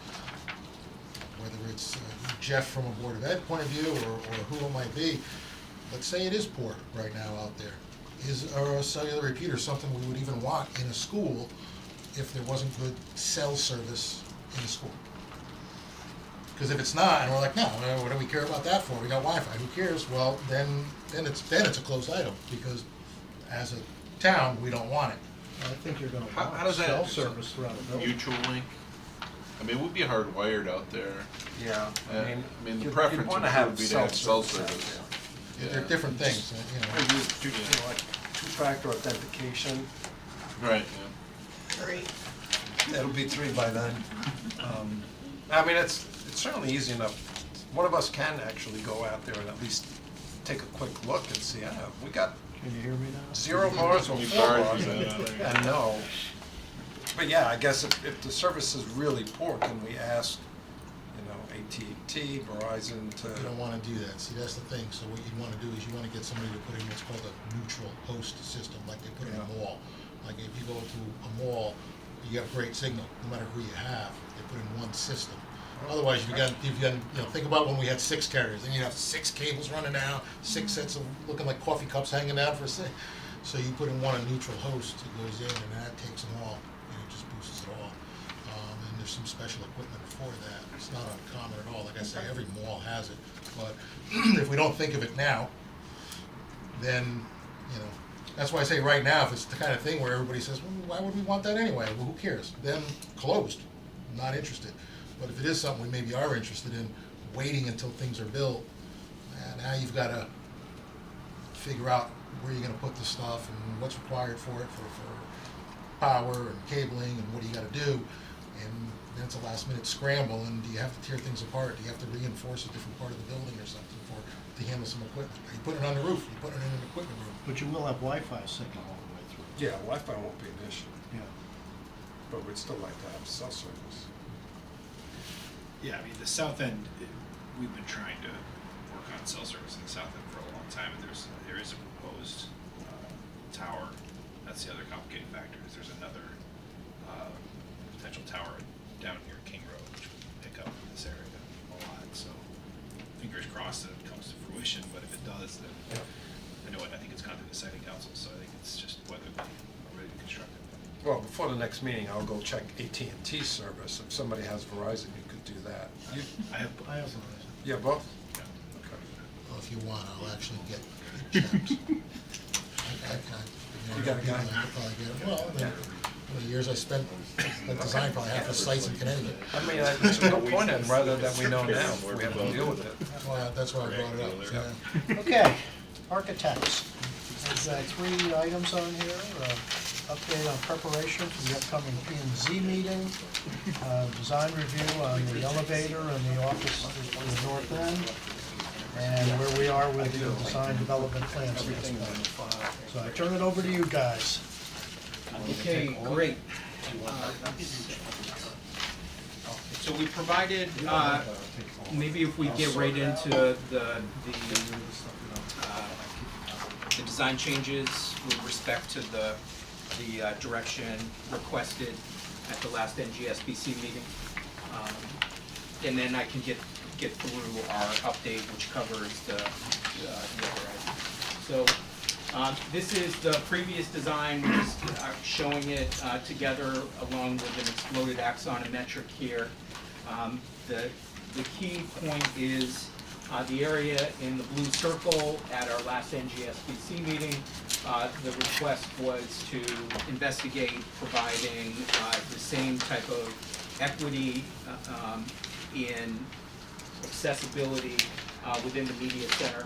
whether it's Jeff from a Board of Ed point of view or who it might be. Let's say it is poor right now out there. Is a cellular repeater something we would even want in a school if there wasn't good cell service in the school? Because if it's not, and we're like, no, what do we care about that for? We got Wi-Fi, who cares? Well, then it's a closed item, because as a town, we don't want it. I think you're gonna How want does that- cell service throughout the building. Mutual link? I mean, it would be hardwired out there. Yeah, Yeah, I mean, I mean, the you'd preference wanna would have be to have cell out service. there. They're Yeah. different things, you know. Or use like two-factor authentication. Right, yeah. Great. It'll be 3 by then. I mean, it's certainly easy enough. One of us can actually go out there and at least take a quick look and see, we got Can you hear me now? 0 bars or How many 4 bars bars, is that out there? and no. But yeah, I guess if the service is really poor, can we ask, AT&T, Verizon You don't to, want to do that. See, that's the thing. So what you'd want to do is you want to get somebody to put in what's called a neutral host system, like they put in a mall. Like if you go to a mall, you have a great signal, no matter who you have. They put in one system. Otherwise, if you got, think about when we had 6 carriers, then you'd have 6 cables running down, 6 sets of looking like coffee cups hanging down for 6. So you put in one a neutral host, it goes in, and that takes them all, and it just boosts it all. And there's some special equipment for that. It's not uncommon at all. Like I say, every mall has it. But if we don't think of it now, then, that's why I say right now, if it's the kind of thing where everybody says, well, why would we want that anyway? Well, who cares? Then closed, not interested. But if it is something we maybe are interested in, waiting until things are built, now you've got to figure out where you're going to put the stuff and what's required for it, for power and cabling and what do you got to do. And then it's a last minute scramble, and do you have to tear things apart? Do you have to reinforce a different part of the building or something to handle some equipment? You put it on the roof, you put it in an equipment room. But you will have Wi-Fi signal all the way through. yeah, Wi-Fi won't be an issue, Yeah. but we'd still like to have cell service. Yeah, I mean, the south end, we've been trying to work on cell service in the south end for a long time, and there is a proposed tower. That's the other complicating factor, is there's another potential tower down near King Road, which would pick up this area a lot, so fingers crossed that it comes to fruition, but if it does, then I think it's gone through the siting council, so I think it's just whether they are ready to construct it. Well, before the next meeting, I'll go check AT&T service. If somebody has Verizon, you could do that. You, I have Verizon. yeah, both? Yeah. Okay. Well, if you want, I'll actually get checks. You got a guy? I could probably get it. Well, I mean, the years I spent, designed probably half the sites in Connecticut. I mean, there's no point in rather than we know now, if we have to deal with it. Well, that's why I brought it up. So, Okay, architects. There's 3 items on here. Update on preparation for the upcoming P&Z meeting, design review on the elevator and the office in the north end, and where we are with the design development plans. So I turn it over to you guys. Okay, great. So we provided, maybe if we get right into the design changes with respect to the direction requested at the last NGSBC meeting. And then I can get through our update, which covers the other items. So, this is the previous design, we're just showing it together along with an exploded axonometric here. The key point is the area in the blue circle at our last NGSBC meeting. The request was to investigate providing the same type of equity in accessibility within the media center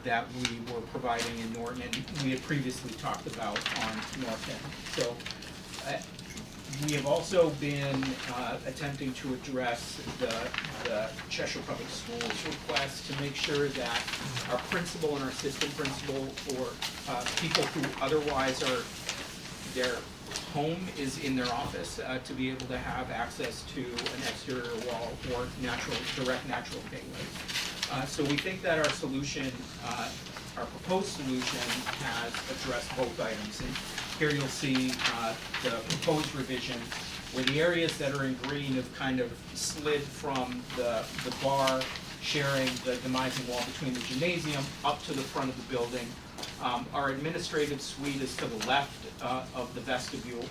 that we were providing in Norton, and we had previously talked about on North End. So we have also been attempting to address the Cheshire Public Schools request to make sure that our principal and our assistant principal, or people who otherwise are, their home is in their office, to be able to have access to an exterior wall or direct natural daylight. So we think that our solution, our proposed solution has addressed both items. And here you'll see the proposed revision, where the areas that are in green have kind of slid from the bar sharing the demising wall between the gymnasium up to the front of the building. Our administrative suite is to the left of the vestibule,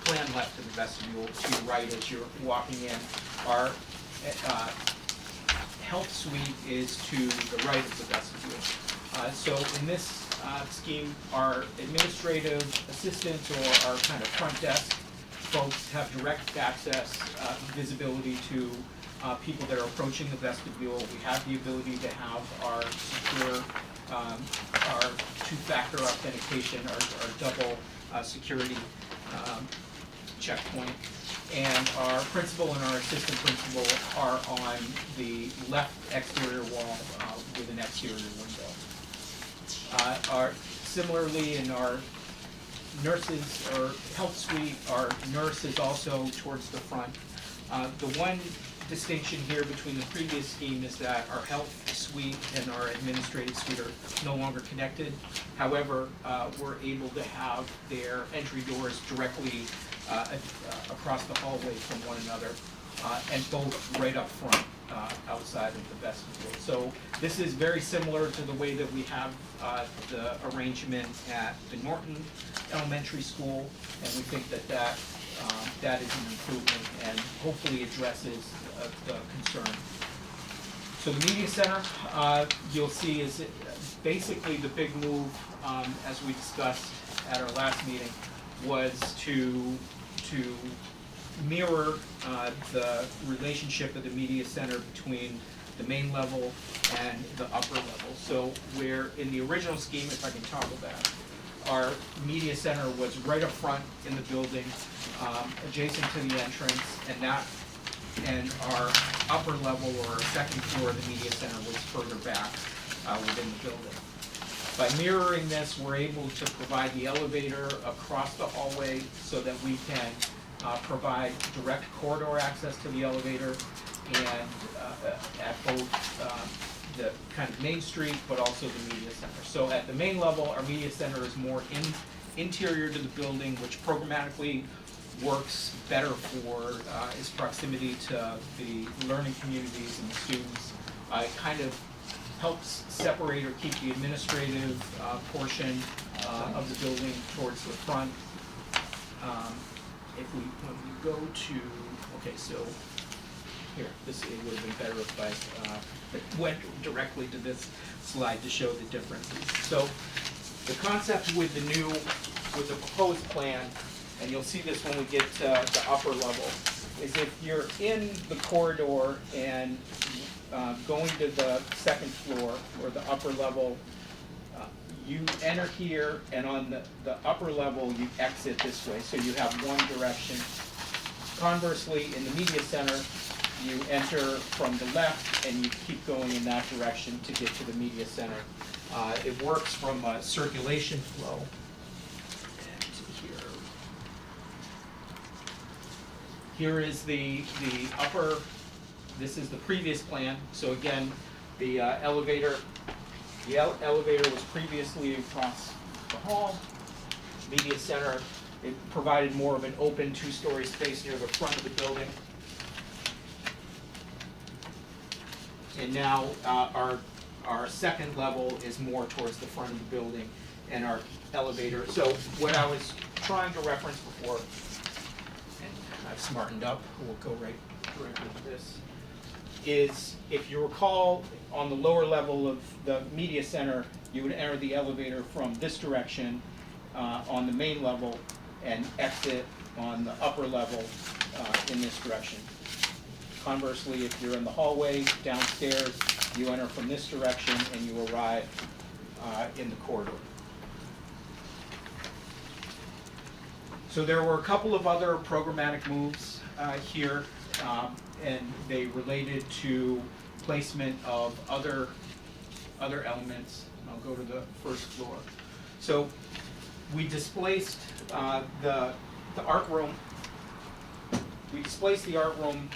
planned left of the vestibule, to your right as you're walking in. Our health suite is to the right of the vestibule. So in this scheme, our administrative assistants or our kind of front desk folks have direct access, visibility to people that are approaching the vestibule. We have the ability to have our secure, our two-factor authentication, our double security checkpoint. And our principal and our assistant principal are on the left exterior wall with an exterior window. Similarly, in our nurses or health suite, our nurse is also towards the front. The one distinction here between the previous scheme is that our health suite and our administrative suite are no longer connected. However, we're able to have their entry doors directly across the hallway from one another, and both right up front outside of the vestibule. So this is very similar to the way that we have the arrangement at the Norton Elementary School, and we think that that is an improvement and hopefully addresses the concern. So the media center, you'll see, is basically the big move, as we discussed at our last meeting, was to mirror the relationship of the media center between the main level and the upper level. So where in the original scheme, if I can toggle that, our media center was right up front in the building, adjacent to the entrance, and our upper level or second floor of the media center was further back within the building. By mirroring this, we're able to provide the elevator across the hallway so that we can provide direct corridor access to the elevator and at both the kind of main street, but also the media center. So at the main level, our media center is more interior to the building, which programmatically works better for its proximity to the learning communities and the students. It kind of helps separate or keep the administrative portion of the building towards the front. When we go to, okay, so here, it would have been better if I went directly to this slide to show the differences. So the concept with the proposed plan, and you'll see this when we get to the upper level, is if you're in the corridor and going to the second floor or the upper level, you enter here, and on the upper level, you exit this way, so you have one direction. Conversely, in the media center, you enter from the left, and you keep going in that direction to get to the media center. It works from a circulation flow. And here is the upper, this is the previous plan. So again, the elevator was previously across the hall. Media center, it provided more of an open two-story space near the front of the building. And now our second level is more towards the front of the building, and our elevator. So what I was trying to reference before, and I've smartened up, we'll go right directly to this, is if you recall, on the lower level of the media center, you would enter the elevator from this direction on the main level and exit on the upper level in this direction. Conversely, if you're in the hallway downstairs, you enter from this direction and you arrive in the corridor. So there were a couple of other programmatic moves here, and they related to placement of other elements. I'll go to the first floor. So we displaced the art room. We displaced the art room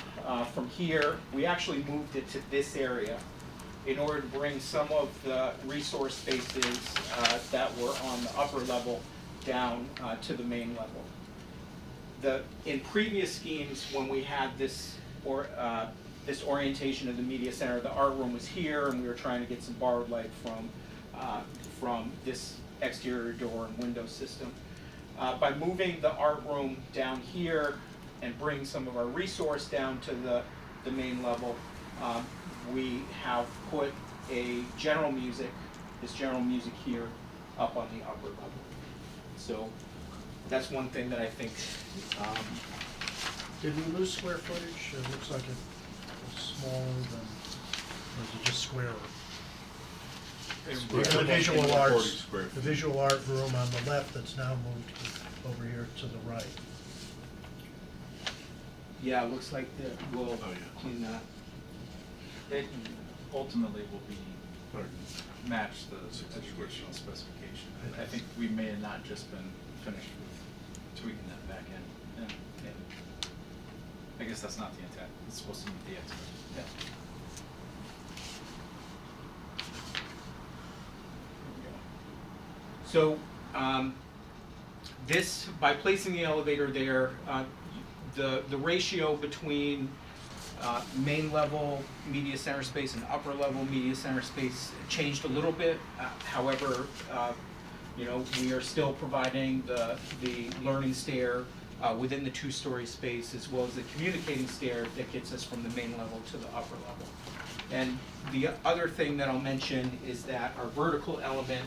from here. We actually moved it to this area in order to bring some of the resource spaces that were on the upper level down to the main level. In previous schemes, when we had this orientation of the media center, the art room was here, and we were trying to get some borrowed light from this exterior door and window system. By moving the art room down here and bring some of our resource down to the main level, we have put this general music here up on the upper level. So that's one thing that I think, Did we lose square footage? It looks like it's smaller than, or is it just squarer? The visual 40 arts, square the feet. visual art room on the left that's now moved over here to the right. Yeah, it looks like we'll Oh, yeah. clean that. It ultimately will be, match the educational specification. I think we may have not just been finished with tweaking that back in. And I guess that's not the intent. It's supposed to meet the expectation. so this, by placing the elevator there, the ratio between main level media center space and upper level media center space changed a little bit. However, we are still providing the learning stair within the two-story space, as well as the communicating stair that gets us from the main level to the upper level. And the other thing that I'll mention is that our vertical element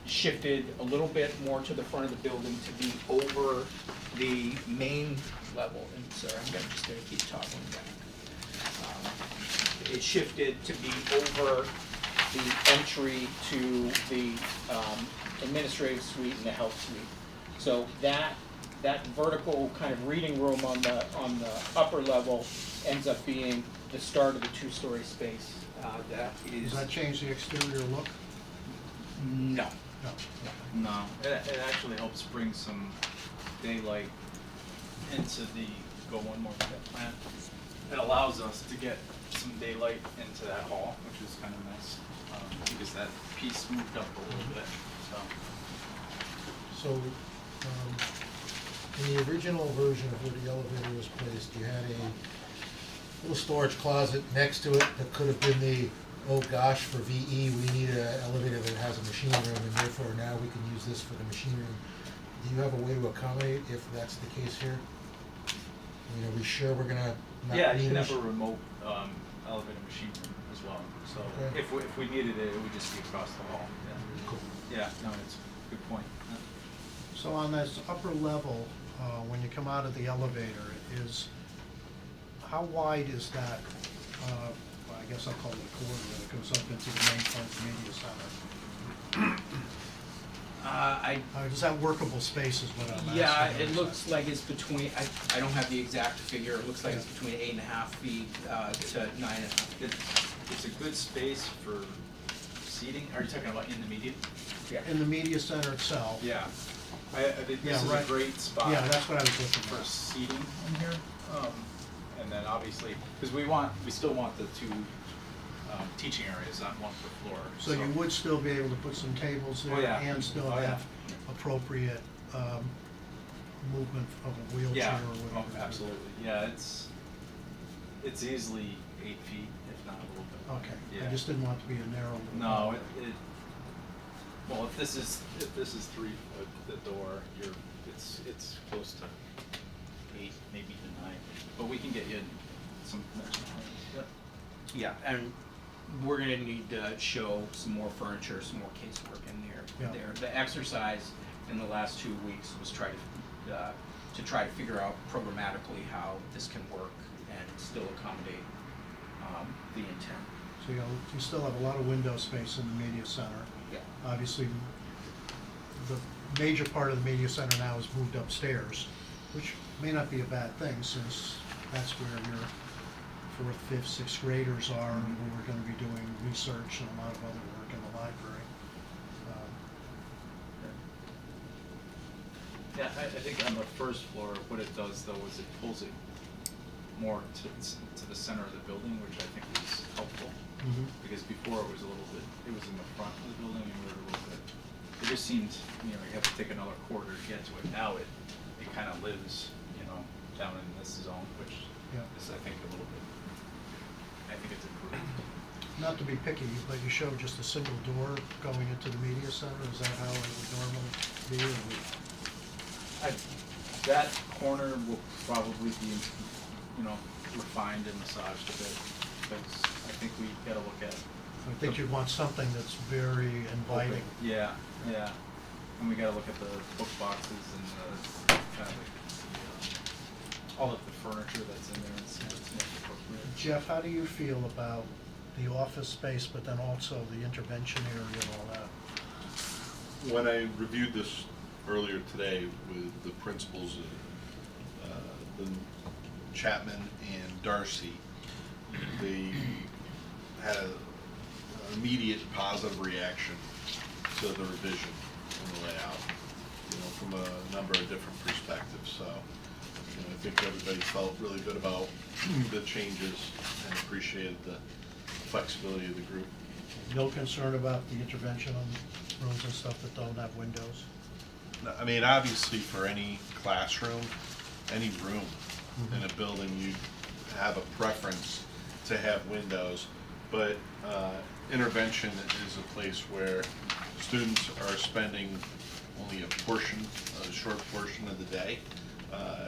shifted a little bit more to the front of the building to be over the main level. And sorry, I'm just gonna keep talking back. It shifted to be over the entry to the administrative suite and the health suite. So that vertical kind of reading room on the upper level ends up being the start of the two-story space. That is. Does that change the exterior look? No. No. No, it actually helps bring some daylight into go one more with that plan. It allows us to get some daylight into that hall, which is kind of nice, because that piece moved up a little bit, so. So, in the original version of where the elevator was placed, you had a little storage closet next to it that could have been the, oh gosh, for VE, we need an elevator that has a machine room, and therefore now we can use this for the machine room. Do you have a way to accommodate if that's the case here? I mean, are we sure we're gonna not Yeah, need you can a have a remote elevator machine room as well, so Okay. if we needed it, it would just be across the hall, yeah. Cool. Yeah, no, it's a good point. Yeah. So on this upper level, when you come out of the elevator, how wide is that, well, I guess I'll call it a corridor that goes up into the main part of the media center? Is that workable space is what I'm asking? Yeah, it looks like it's between, I don't have the exact figure, it looks like it's between 8.5 feet to 9.5. It's a good space for seating. Are you talking about in the media? Yeah. In the media center itself? Yeah. I think Yeah, this is right. a great spot. Yeah, that's what I was looking For for. seating in here. And then obviously, because we still want the two teaching areas on one per floor. So you would still be able to put some tables there Oh, yeah. and still Oh, yeah. have appropriate movement of a wheelchair Yeah, or oh, whatever? absolutely. Yeah, it's easily 8 feet, if not a little bit. Okay, Yeah. I just didn't want it to be a narrow. No, well, if this is 3 foot, the door, it's close to 8, maybe to 9. But we can get you some dimensional height. Yep. Yeah, and we're gonna need to show some more furniture, some more casework in Yeah. there. The exercise in the last 2 weeks was try to figure out programmatically how this can work and still accommodate the intent. So you still have a lot of window space in the media center. Yeah. Obviously, the major part of the media center now is moved upstairs, which may not be a bad thing since that's where your 4th, 5th, 6th graders are, and who are gonna be doing research and a lot of other work in the library. Yeah, I think on the first floor, what it does though is it pulls it more to the center of the building, which I think is helpful. Mhm. Because before it was a little bit, it was in the front of the building and we were a little bit, it just seemed, you have to take another corridor to get to it. Now it kind of lives, down in this zone, which Yeah. is, I think, a little bit, I think it's improved. Not to be picky, but you showed just a single door going into the media center, is that how it would normally be? Or That corner will probably be, refined and massaged a bit, because I think we gotta look at. I think you'd want something that's very inviting. Yeah, and we gotta look at the book boxes and the, kind of, all of the furniture that's in there and see what's most appropriate. Jeff, how do you feel about the office space, but then also the intervention area and all that? When I reviewed this earlier today with the principals, the Chapman and Darcy, they had an immediate positive reaction to the revision and the layout, from a number of different perspectives. So, I think everybody felt really good about the changes and appreciated the flexibility of the group. No concern about the intervention on rooms and stuff that don't have windows? No, I mean, obviously, for any classroom, any room in a building, you'd have a preference to have windows, but intervention is a place where students are spending only a short portion of the day.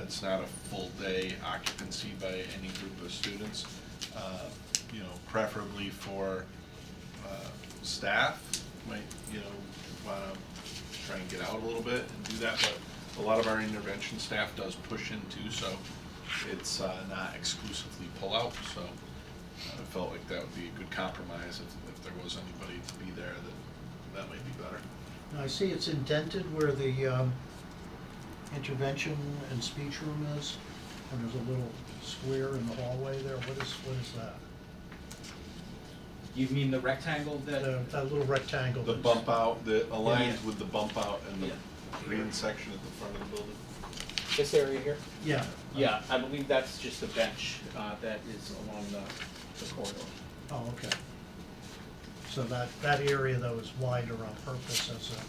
It's not a full day occupancy by any group of students. Preferably for staff might, want to try and get out a little bit and do that, but a lot of our intervention staff does push in too, so it's not exclusively pull out, so I felt like that would be a good compromise if there was anybody to be there, that might be better. Now, I see it's indented where the intervention and speech room is, and there's a little square in the hallway there. What is that? You mean the rectangle that? That little rectangle. The that's- bump out, that aligns Yeah. with the bump out and the Yeah. green section at the front of the building. This area here? Yeah. Yeah, I believe that's just a bench that is along the corridor. Oh, okay. So that area though is wider on purpose as a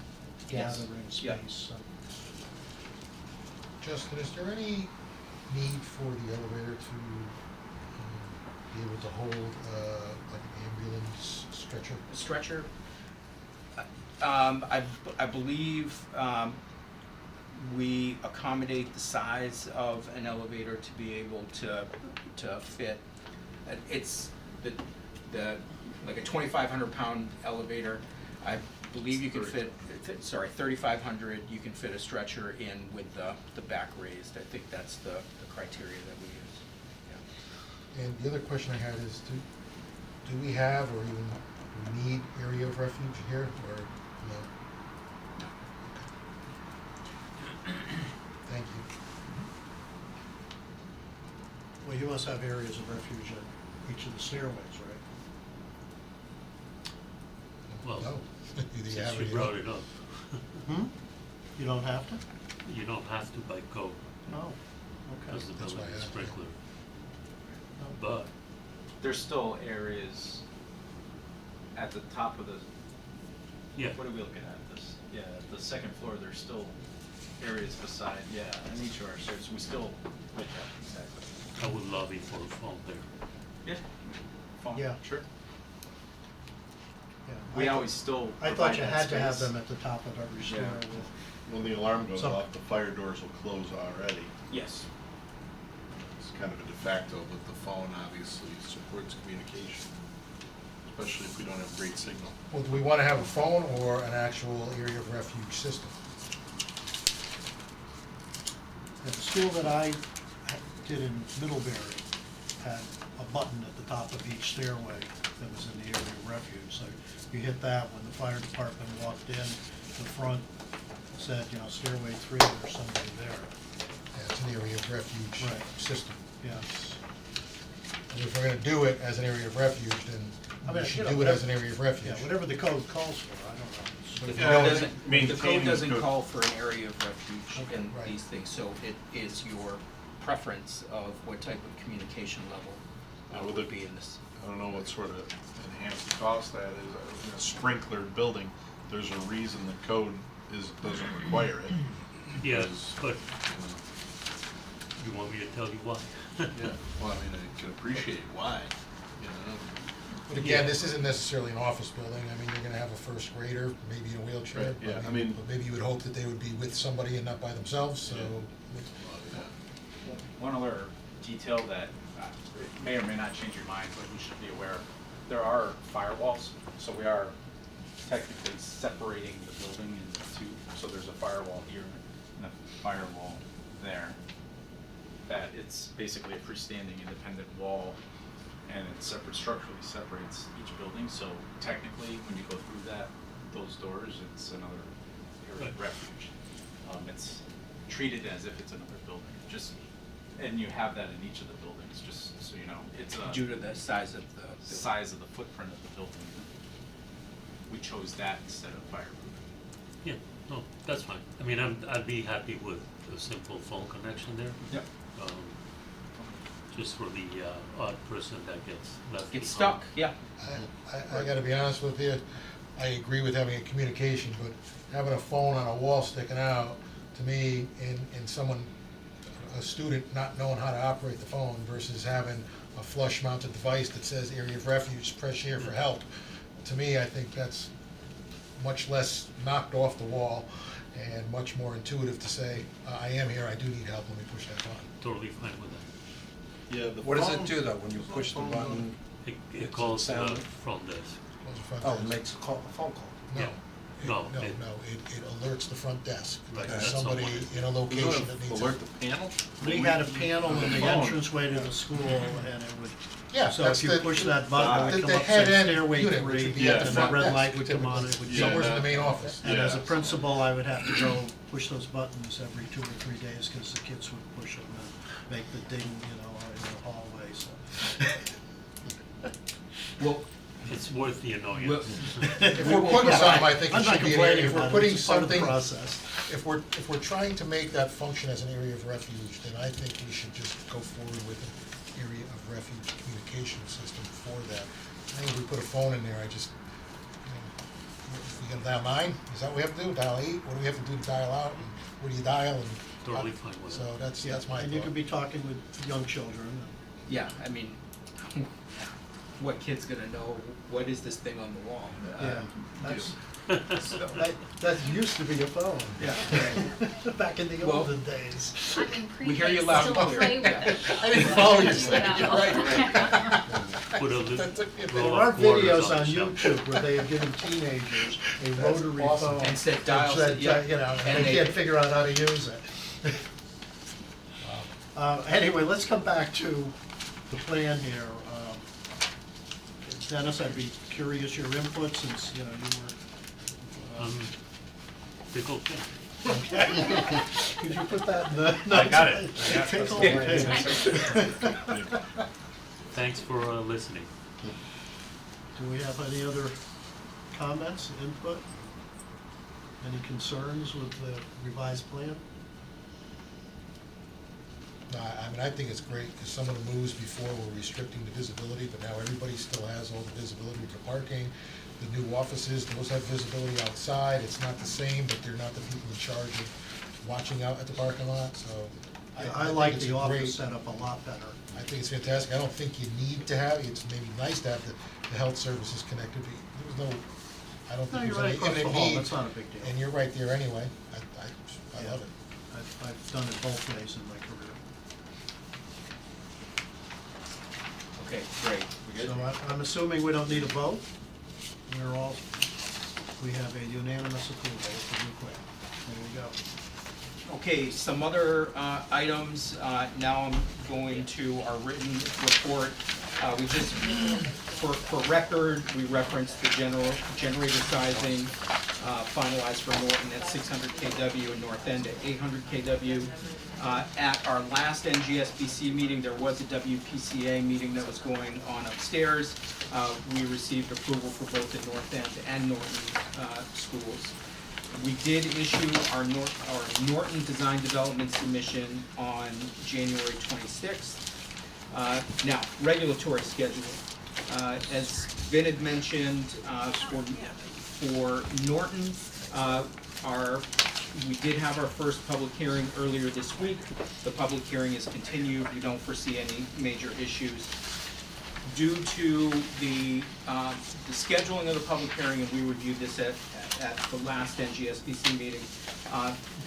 Yes. gathering Yeah. space. So. Justin, is there any need for the elevator to be able to hold like an ambulance stretcher? Stretcher? I believe we accommodate the size of an elevator to be able to fit. It's like a 2,500 pound elevator. I believe you can fit 3,500, you can fit a stretcher in with the back raised. I think that's the criteria that we use. Yeah. And the other question I had is, do we have or even need area of refuge here, or no? Okay. Thank you. Well, you must have areas of refuge at each of the stairways, right? Well, No. Do they since have you any- brought it up, You don't have to? you don't have to by code, No. Okay. because the That's building why I is asked. sprinkler. But, There's still areas at the top of the, yeah, what are we looking at, the second floor, there's still areas beside, in each of our stairs, we still, like that, exactly. I would lobby for a phone there. Yeah. Phone, Yeah. sure. Yeah. We always still I provide thought you that had to have space. them at the top of every stair. Yeah. with- When the alarm goes So- off, the fire doors will close already. Yes. It's kind of a de facto, but the phone obviously supports communication, especially if we don't have great signal. Well, do we want to have a phone or an actual area of refuge system? At the school that I did in Middlebury had a button at the top of each stairway that was in the area of refuge. So you hit that when the fire department walked in, the front said, stairway 3, there's somebody there. Yeah, it's an area of refuge Right. system. Yes. And if we're gonna do it as an area of refuge, then I mean, we should you know, do it as an area of refuge. Yeah, whatever the code calls for, I don't know. But if The you code don't- doesn't, the maintaining code the doesn't code. call for an area of refuge Okay, in right. these things, so it is your preference of what type of communication level With would it- be in this. I don't know what sort of enhanced cost that is. In a sprinklered building, there's a reason the code doesn't require it. Yeah, Because, but you know, you want me to tell you why? Yeah, well, I mean, I can appreciate why, you know. But again, this isn't necessarily an office building. I mean, you're gonna have a first grader, maybe in a wheelchair. Right, yeah, but I mean- But maybe you would hope that they would be with somebody and not by themselves, so. Yeah. One other detail that may or may not change your mind, but you should be aware, there are firewalls, so we are technically separating the building into two. So there's a firewall here and a firewall there. That it's basically a freestanding independent wall, and it structurally separates each building. So technically, when you go through those doors, it's another area of refuge. It's treated as if it's another building, and you have that in each of the buildings, just so you know. It's a Due to the size of the. size of the footprint of the building. We chose that instead of fireproof. Yeah, no, that's fine. I mean, I'd be happy with a simple phone connection there. Yep. Um, just for the odd person that gets left Get behind. stuck, yeah. I gotta be honest with you, I agree with having a communication, but having a phone on a wall sticking out, to me, in someone, a student not knowing how to operate the phone versus having a flush mounted device that says area of refuge, press here for help, to me, I think that's much less knocked off the wall and much more intuitive to say, I am here, I do need help, let me push that button. Totally fine with that. Yeah, the What does phone- it do though, when you push the button? It It's calls the sound. front desk. Close the front Oh, desk. it makes a call, a phone call. No, Yeah. it- No, no, it- no, it alerts the front desk. Right, There's that's somebody all. in a location Doesn't that it needs alert help. the panel? We had a panel in the Phone. entranceway to the school, and it would, Yeah, so that's if you the- push that button, it the- would the come up head saying end stairway unit, which 3, would be Yeah, at and the the front red desk, light would come typically. on, it would Yeah, show. Somewhere's in that- the main office. And as a Yeah. principal, I would have to go push those buttons every 2 or 3 days, because the kids would push them and make the ding, you know, in the hallway, so. Well, It's worth the annoyance. Well- If we're putting something, I think I'm it not should be, complaining if we're about it, putting it's part of the something, process. if we're trying to make that function as an area of refuge, then I think we should just go forward with an area of refuge communication system for that. I think if we put a phone in there, I just, we gonna dial 9, is that what we have to do, dial 8, what do we have to do to dial out, and where do you dial, and. Totally fine with So it. that's my thought. And you could be talking with young children. yeah, I mean, what kid's gonna know, what is this thing on the wall? Yeah, that's, So, that used to be a phone. Yeah. Back in the Well- olden days. I'm in We hear you prepaid, loud and still clear. play with Yeah. it. I didn't follow you, Do so that. you're right. Put a That little took me a There bit. row are of quarters videos on the shelf. YouTube where they have given teenagers a rotary awesome. phone. And said that dial, said, yeah. you know, And and they they- can't figure out how to use it. Anyway, let's come back to the plan here. Dennis, I'd be curious your input, since, you know, you were. Pickle pen. Okay. Could you put that in the? I got it. I got it. Pickle pen. Thanks for listening. Do we have any other comments, input? Any concerns with the revised plan? No, I mean, I think it's great, because some of the moves before were restricting the visibility, but now everybody still has all the visibility for parking. The new offices, those have visibility outside, it's not the same, but they're not the people in charge of watching out at the parking lot, so. I think like it's the a great- office setup a lot better. I think it's fantastic, I don't think you need to have, it's maybe nice to have the health services connected, but there's no, I don't No, think you're there's right any across the imminent hall, need. that's not a big deal. And you're right there anyway, I Yeah. love it. I've done it both ways in my career. okay, great. So I'm assuming we don't need a vote? We have a unanimous approval of the new plan. There we go. Okay, some other items, now I'm going to our written report. We just, for record, we referenced the generator sizing finalized for Norton at 600 kW and North End at 800 kW. At our last NGSBC meeting, there was a WPCA meeting that was going on upstairs. We received approval for both the North End and Norton schools. We did issue our Norton Design Development submission on January 26th. Now, regulatory schedule. As Vin had mentioned, for Norton, we did have our first public hearing earlier this week. The public hearing is continued. We don't foresee any major issues. Due to the scheduling of the public hearing, and we reviewed this at the last NGSBC meeting,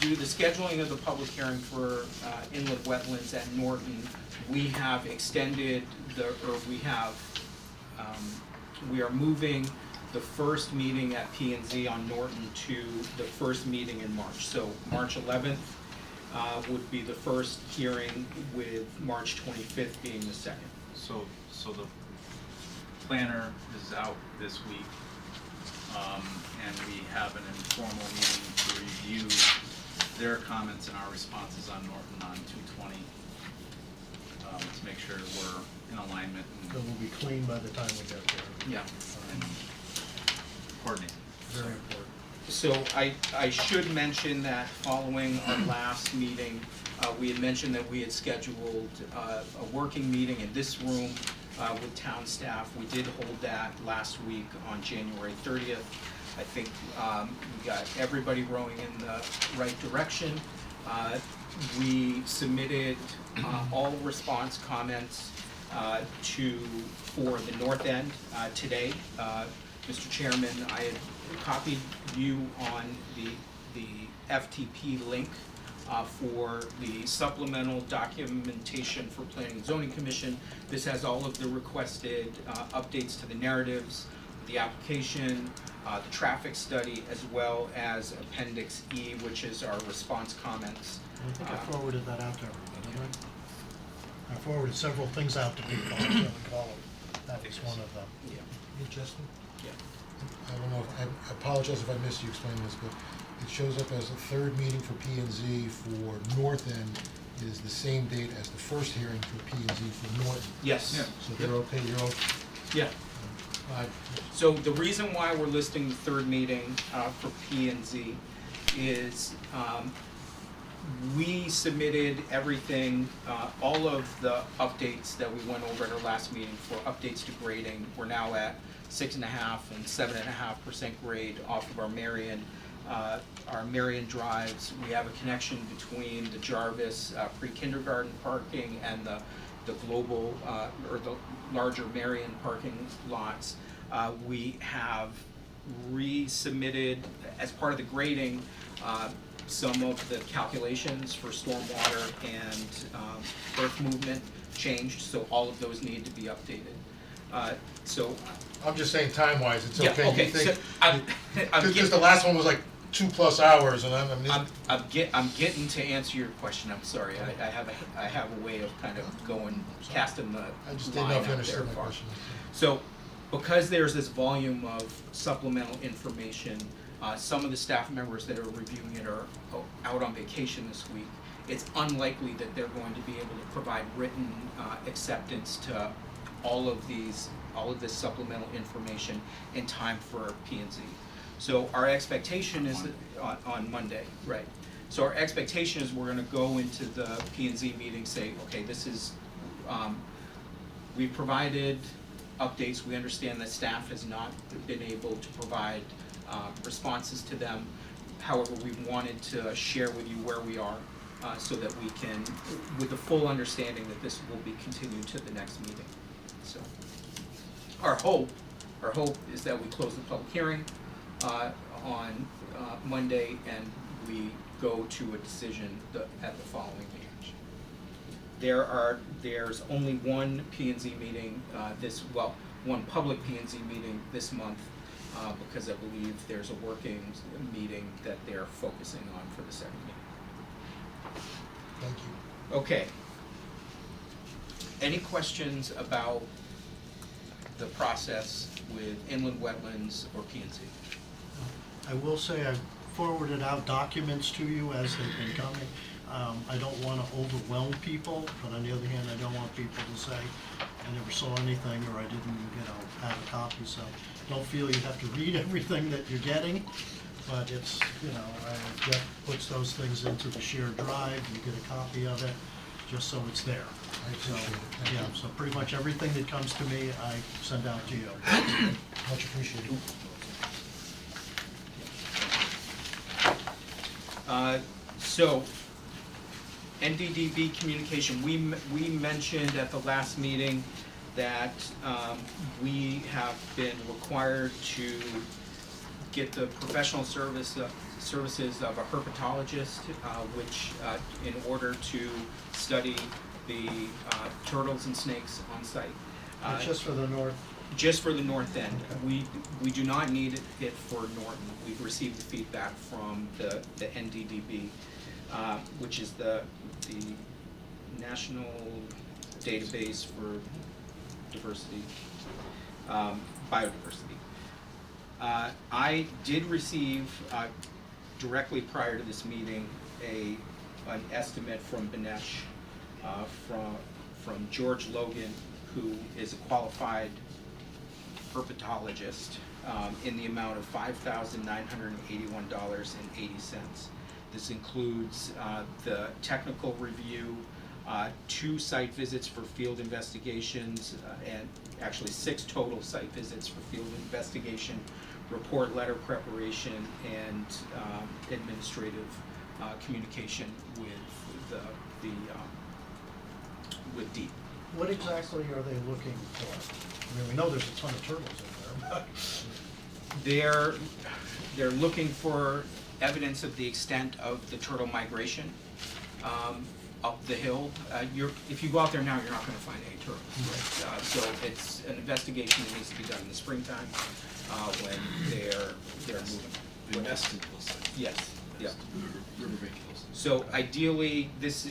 due to the scheduling of the public hearing for inland wetlands at Norton, we have extended we are moving the first meeting at P&Z on Norton to the first meeting in March. So March 11th would be the first hearing, with March 25th being the second. So the planner is out this week, and we have an informal meeting to review their comments and our responses on Norton on 220, to make sure we're in alignment So we'll be clean by the time we get there. Yeah. and coordinate. Very important. So I should mention that following our last meeting, we had mentioned that we had scheduled a working meeting in this room with town staff. We did hold that last week on January 30th. I think we got everybody rowing in the right direction. We submitted all response comments for the north end today. Mr. Chairman, I had copied you on the FTP link for the supplemental documentation for Planning and Zoning Commission. This has all of the requested updates to the narratives, the application, the traffic study, as well as Appendix E, which is our response comments. I think I forwarded that out to everybody, didn't I? I forwarded several things out to people, I can't recall it. That was one of them. Yeah. Hey, Justin? Yeah. I don't know, I apologize if I missed you explaining this, but it shows up as the third meeting for P and Z for North End is the same date as the first hearing for P and Z for Norton. Yes. Yeah. So they're okay, you're okay? Yeah. I- So the reason why we're listing the third meeting for P and Z is we submitted everything, all of the updates that we went over at our last meeting for updates to grading. We're now at 6.5% and 7.5% grade off of our Marion drives. We have a connection between the Jarvis pre-kindergarten parking and the global or the larger Marion parking lots. We have resubmitted, as part of the grading, some of the calculations for stormwater and earth movement changed, so all of those need to be updated. So, I'm just saying time-wise, it's yeah, okay, okay, you so think? I'm Because getting, the last one was like 2+ hours, and I'm getting to answer your question, I'm sorry, I have a way of kind of going, casting the I just didn't line know out if you there understood my far. question. So, because there's this volume of supplemental information, some of the staff members that are reviewing it are out on vacation this week. It's unlikely that they're going to be able to provide written acceptance to all of this supplemental information in time for P&Z. So our expectation is that on Monday, right? So our expectation is we're gonna go into the P&Z meeting, say, okay, this is, we've provided updates. We understand that staff has not been able to provide responses to them. However, we wanted to share with you where we are so that we can, with the full understanding that this will be continued to the next meeting. So our hope is that we close the public hearing on Monday and we go to a decision at the following meeting. There's only one P&Z meeting one public P&Z meeting this month because I believe there's a working meeting that they're focusing on for the second meeting. Thank you. Okay. Any questions about the process with inland wetlands or P&Z? I will say I forwarded out documents to you as they've been coming. I don't want to overwhelm people, but on the other hand, I don't want people to say, I never saw anything, or I didn't, have a copy, so don't feel you have to read everything that you're getting. But it's, Jeff puts those things into the shared drive, you get a copy of it, just so it's there. I appreciate it. Thank Yeah, you. so pretty much everything that comes to me, I send out to you. Much appreciated. So, NDDB communication, we mentioned at the last meeting that we have been required to get the professional services of a herpetologist, which in order to study the turtles and snakes on site. It's just for the north. Just for the north end. Okay. We do not need it for Norton. We've received the feedback from the NDDB, which is the National Database for Diversity, Biodiversity. I did receive, directly prior to this meeting, an estimate from Benesh, from George Logan, who is a qualified herpetologist, in the amount of $5,981.80. This includes the technical review, 2 site visits for field investigations, and actually 6 total site visits for field investigation, report letter preparation, and administrative communication with with DEEP. What exactly are they looking for? I mean, we know there's a ton of turtles in there, but. They're looking for evidence of the extent of the turtle migration up the hill. If you go out there now, you're not going to find any turtles. Right? So it's an investigation that needs to be done in the springtime when they're moving. The nested hillside. Yes. Yeah. Riverbank hillside. So ideally, this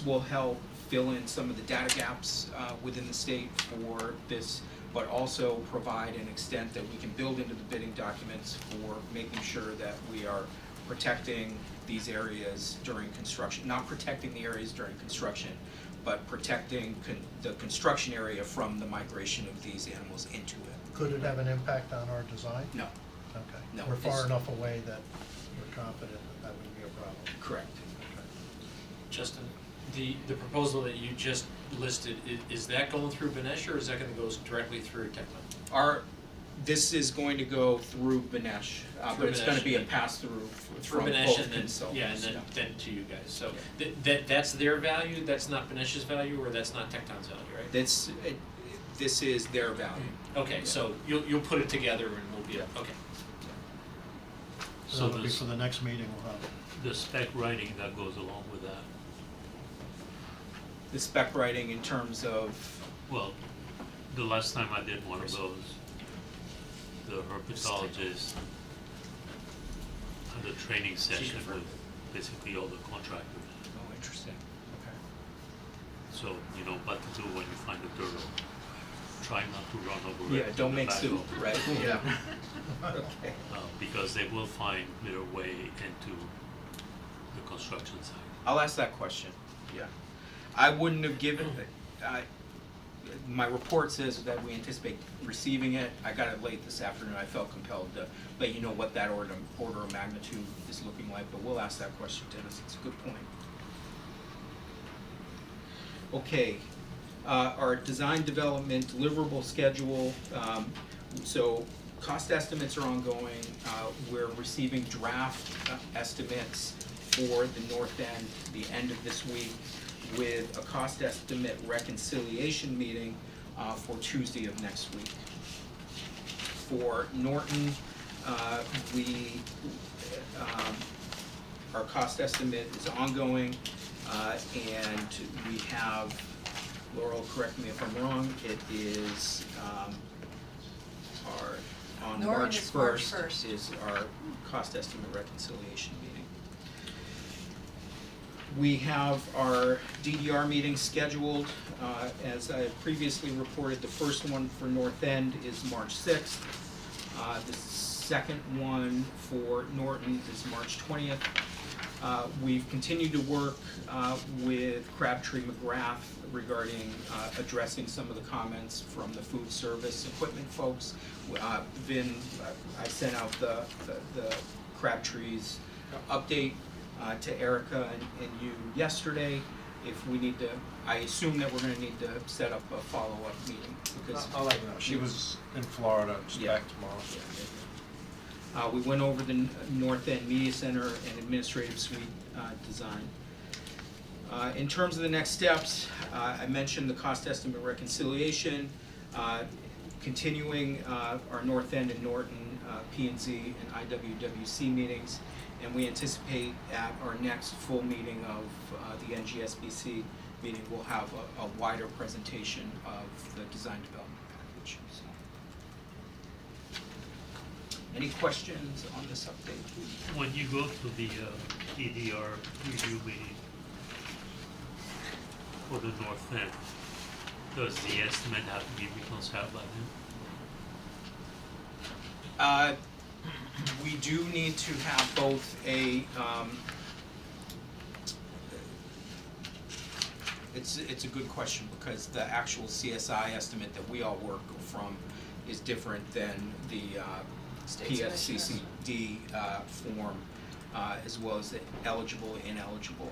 will help fill in some of the data gaps within the state for this, but also provide an extent that we can build into the bidding documents for making sure that we are protecting these areas during construction. Not protecting the areas during construction, but protecting the construction area from the migration of these animals into it. Could it have an impact on our design? No. Okay. No, We're far it's- enough away that we're confident that wouldn't be a problem. Correct. Justin, the proposal that you just listed, is that going through Benesh, or is that gonna go directly through Tecton? This is going to go through Benesh, but it's gonna Benesh, be a and- pass-through Through from Benesh both and then, consultants. yeah, and then to you guys, so that's their value, that's not Benesh's value, or that's not Tecton's value, right? This is their value. Okay, so you'll put it together and we'll be, okay. So So that'll be this- for the next meeting, we'll have it. The spec writing that goes along with that, The spec writing in terms of, well, the last time I did one of those, the herpetologist had a training session with basically all the contractors. oh, interesting, okay. So, you know what to do when you find a turtle. Try not to run over it. Yeah, with don't the make soup, backhoe. right? Yeah. Okay. Because they will find their way into the construction site. I'll ask that question, yeah. I wouldn't have given, my report says that we anticipate receiving it. I got it late this afternoon, I felt compelled to let you know what that order of magnitude is looking like, but we'll ask that question, Dennis, it's a good point. Okay, our design development deliverable schedule, so cost estimates are ongoing. We're receiving draft estimates for the north end, the end of this week, with a cost estimate reconciliation meeting for Tuesday of next week. For Norton, our cost estimate is ongoing, and we have, Laurel, correct me if I'm wrong, it is on Norton March is March 1st 1st. is our cost estimate reconciliation meeting. We have our DDR meeting scheduled. As I previously reported, the first one for North End is March 6th. The second one for Norton is March 20th. We've continued to work with Crabtree McGrath regarding addressing some of the comments from the food service equipment folks. Vin, I sent out the Crabtree's update to Erica and you yesterday. If we need to, I assume that we're gonna need to set up a follow-up meeting because. I'll let you know. She was in Florida, she's Yeah. back tomorrow. We went over the North End Media Center and Administrative Suite design. In terms of the next steps, I mentioned the cost estimate reconciliation, continuing our North End and Norton P&Z and IWWC meetings, and we anticipate at our next full meeting of the NGSBC meeting, we'll have a wider presentation of the design development package. So. Any questions on this update? When you go to the EDR review meeting for the North End, does the estimate have to be reconciled by then? We do need to have both a, it's a good question because the actual CSI estimate that we all work from is different than the State's PSCCD form, as well as the eligible, ineligible.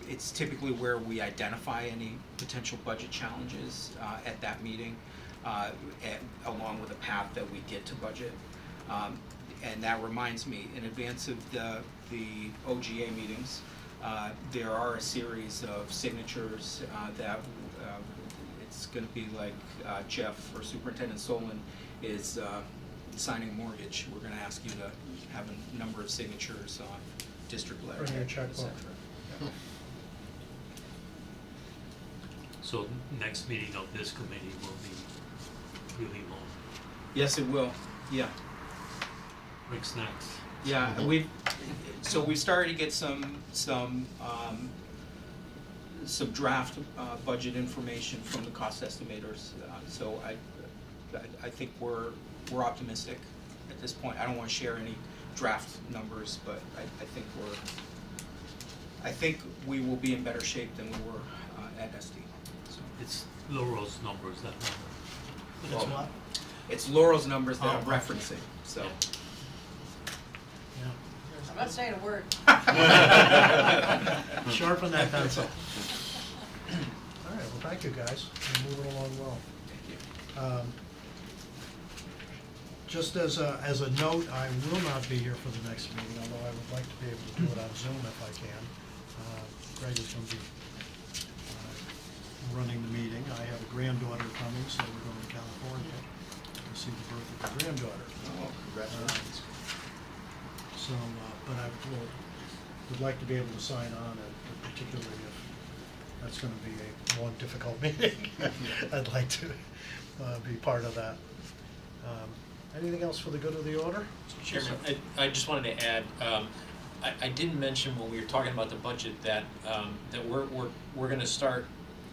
It's typically where we identify any potential budget challenges at that meeting, along with a path that we get to budget. And that reminds me, in advance of the OGA meetings, there are a series of signatures that it's going to be like Jeff or Superintendent Solon is signing a mortgage. We're going to ask you to have a number of signatures on district letter, Bring your et checkbook. cetera. So next meeting of this committee will be really long. Yes, it will. Yeah. Bring snacks. Yeah, we've started to get some draft budget information from the cost estimators. So I think we're optimistic at this point. I don't want to share any draft numbers, but I think we will be in better shape than we were at SD. So It's Laurel's numbers that matter. It's what? it's Laurel's numbers that Oh, I'm referencing. So. Yeah. I'm not saying a word. Sharpen that pencil. All right, well, thank you, guys. You're moving along well. Thank you. Just as a note, I will not be here for the next meeting, although I would like to be able to do it on Zoom if I can. Greg is going to be running the meeting. I have a granddaughter coming, so we're going to California to see the birth of the granddaughter. Oh, congratulations. So, but I would like to be able to sign on, particularly if that's going to be a long, difficult meeting. I'd like to be part of that. Anything else for the good of the order? Chairman, I just wanted to add, I didn't mention when we were talking about the budget that we're gonna start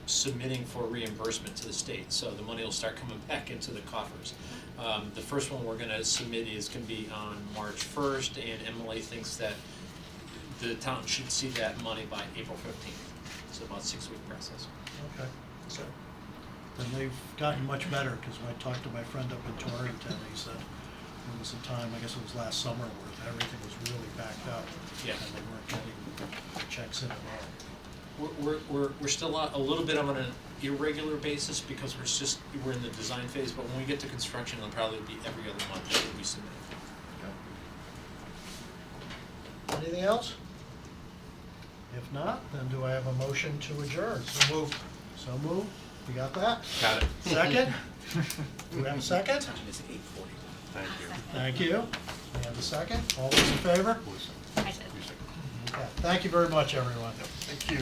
submitting for reimbursement to the state, so the money will start coming back into the coffers. The first one we're gonna submit is gonna be on March 1st, and Emily thinks that the town should see that money by April 15th. It's about a 6-week process. Okay, so, and they've gotten much better, because when I talked to my friend up in Torrington, he said there was a time, I guess it was last summer, where everything was really backed up. Yeah. And they weren't getting the checks in at all. We're still a little bit on an irregular basis because we're in the design phase, but when we get to construction, it'll probably be every other month that we'll be submitting. Anything else? If not, then do I have a motion to adjourn? So moved. So moved. You got that? Got it. Second? Do we have a second? It's 8:40. Thank you. Thank you. We have a second. All those in favor? I said. Okay. Thank you very much, everyone. Thank you.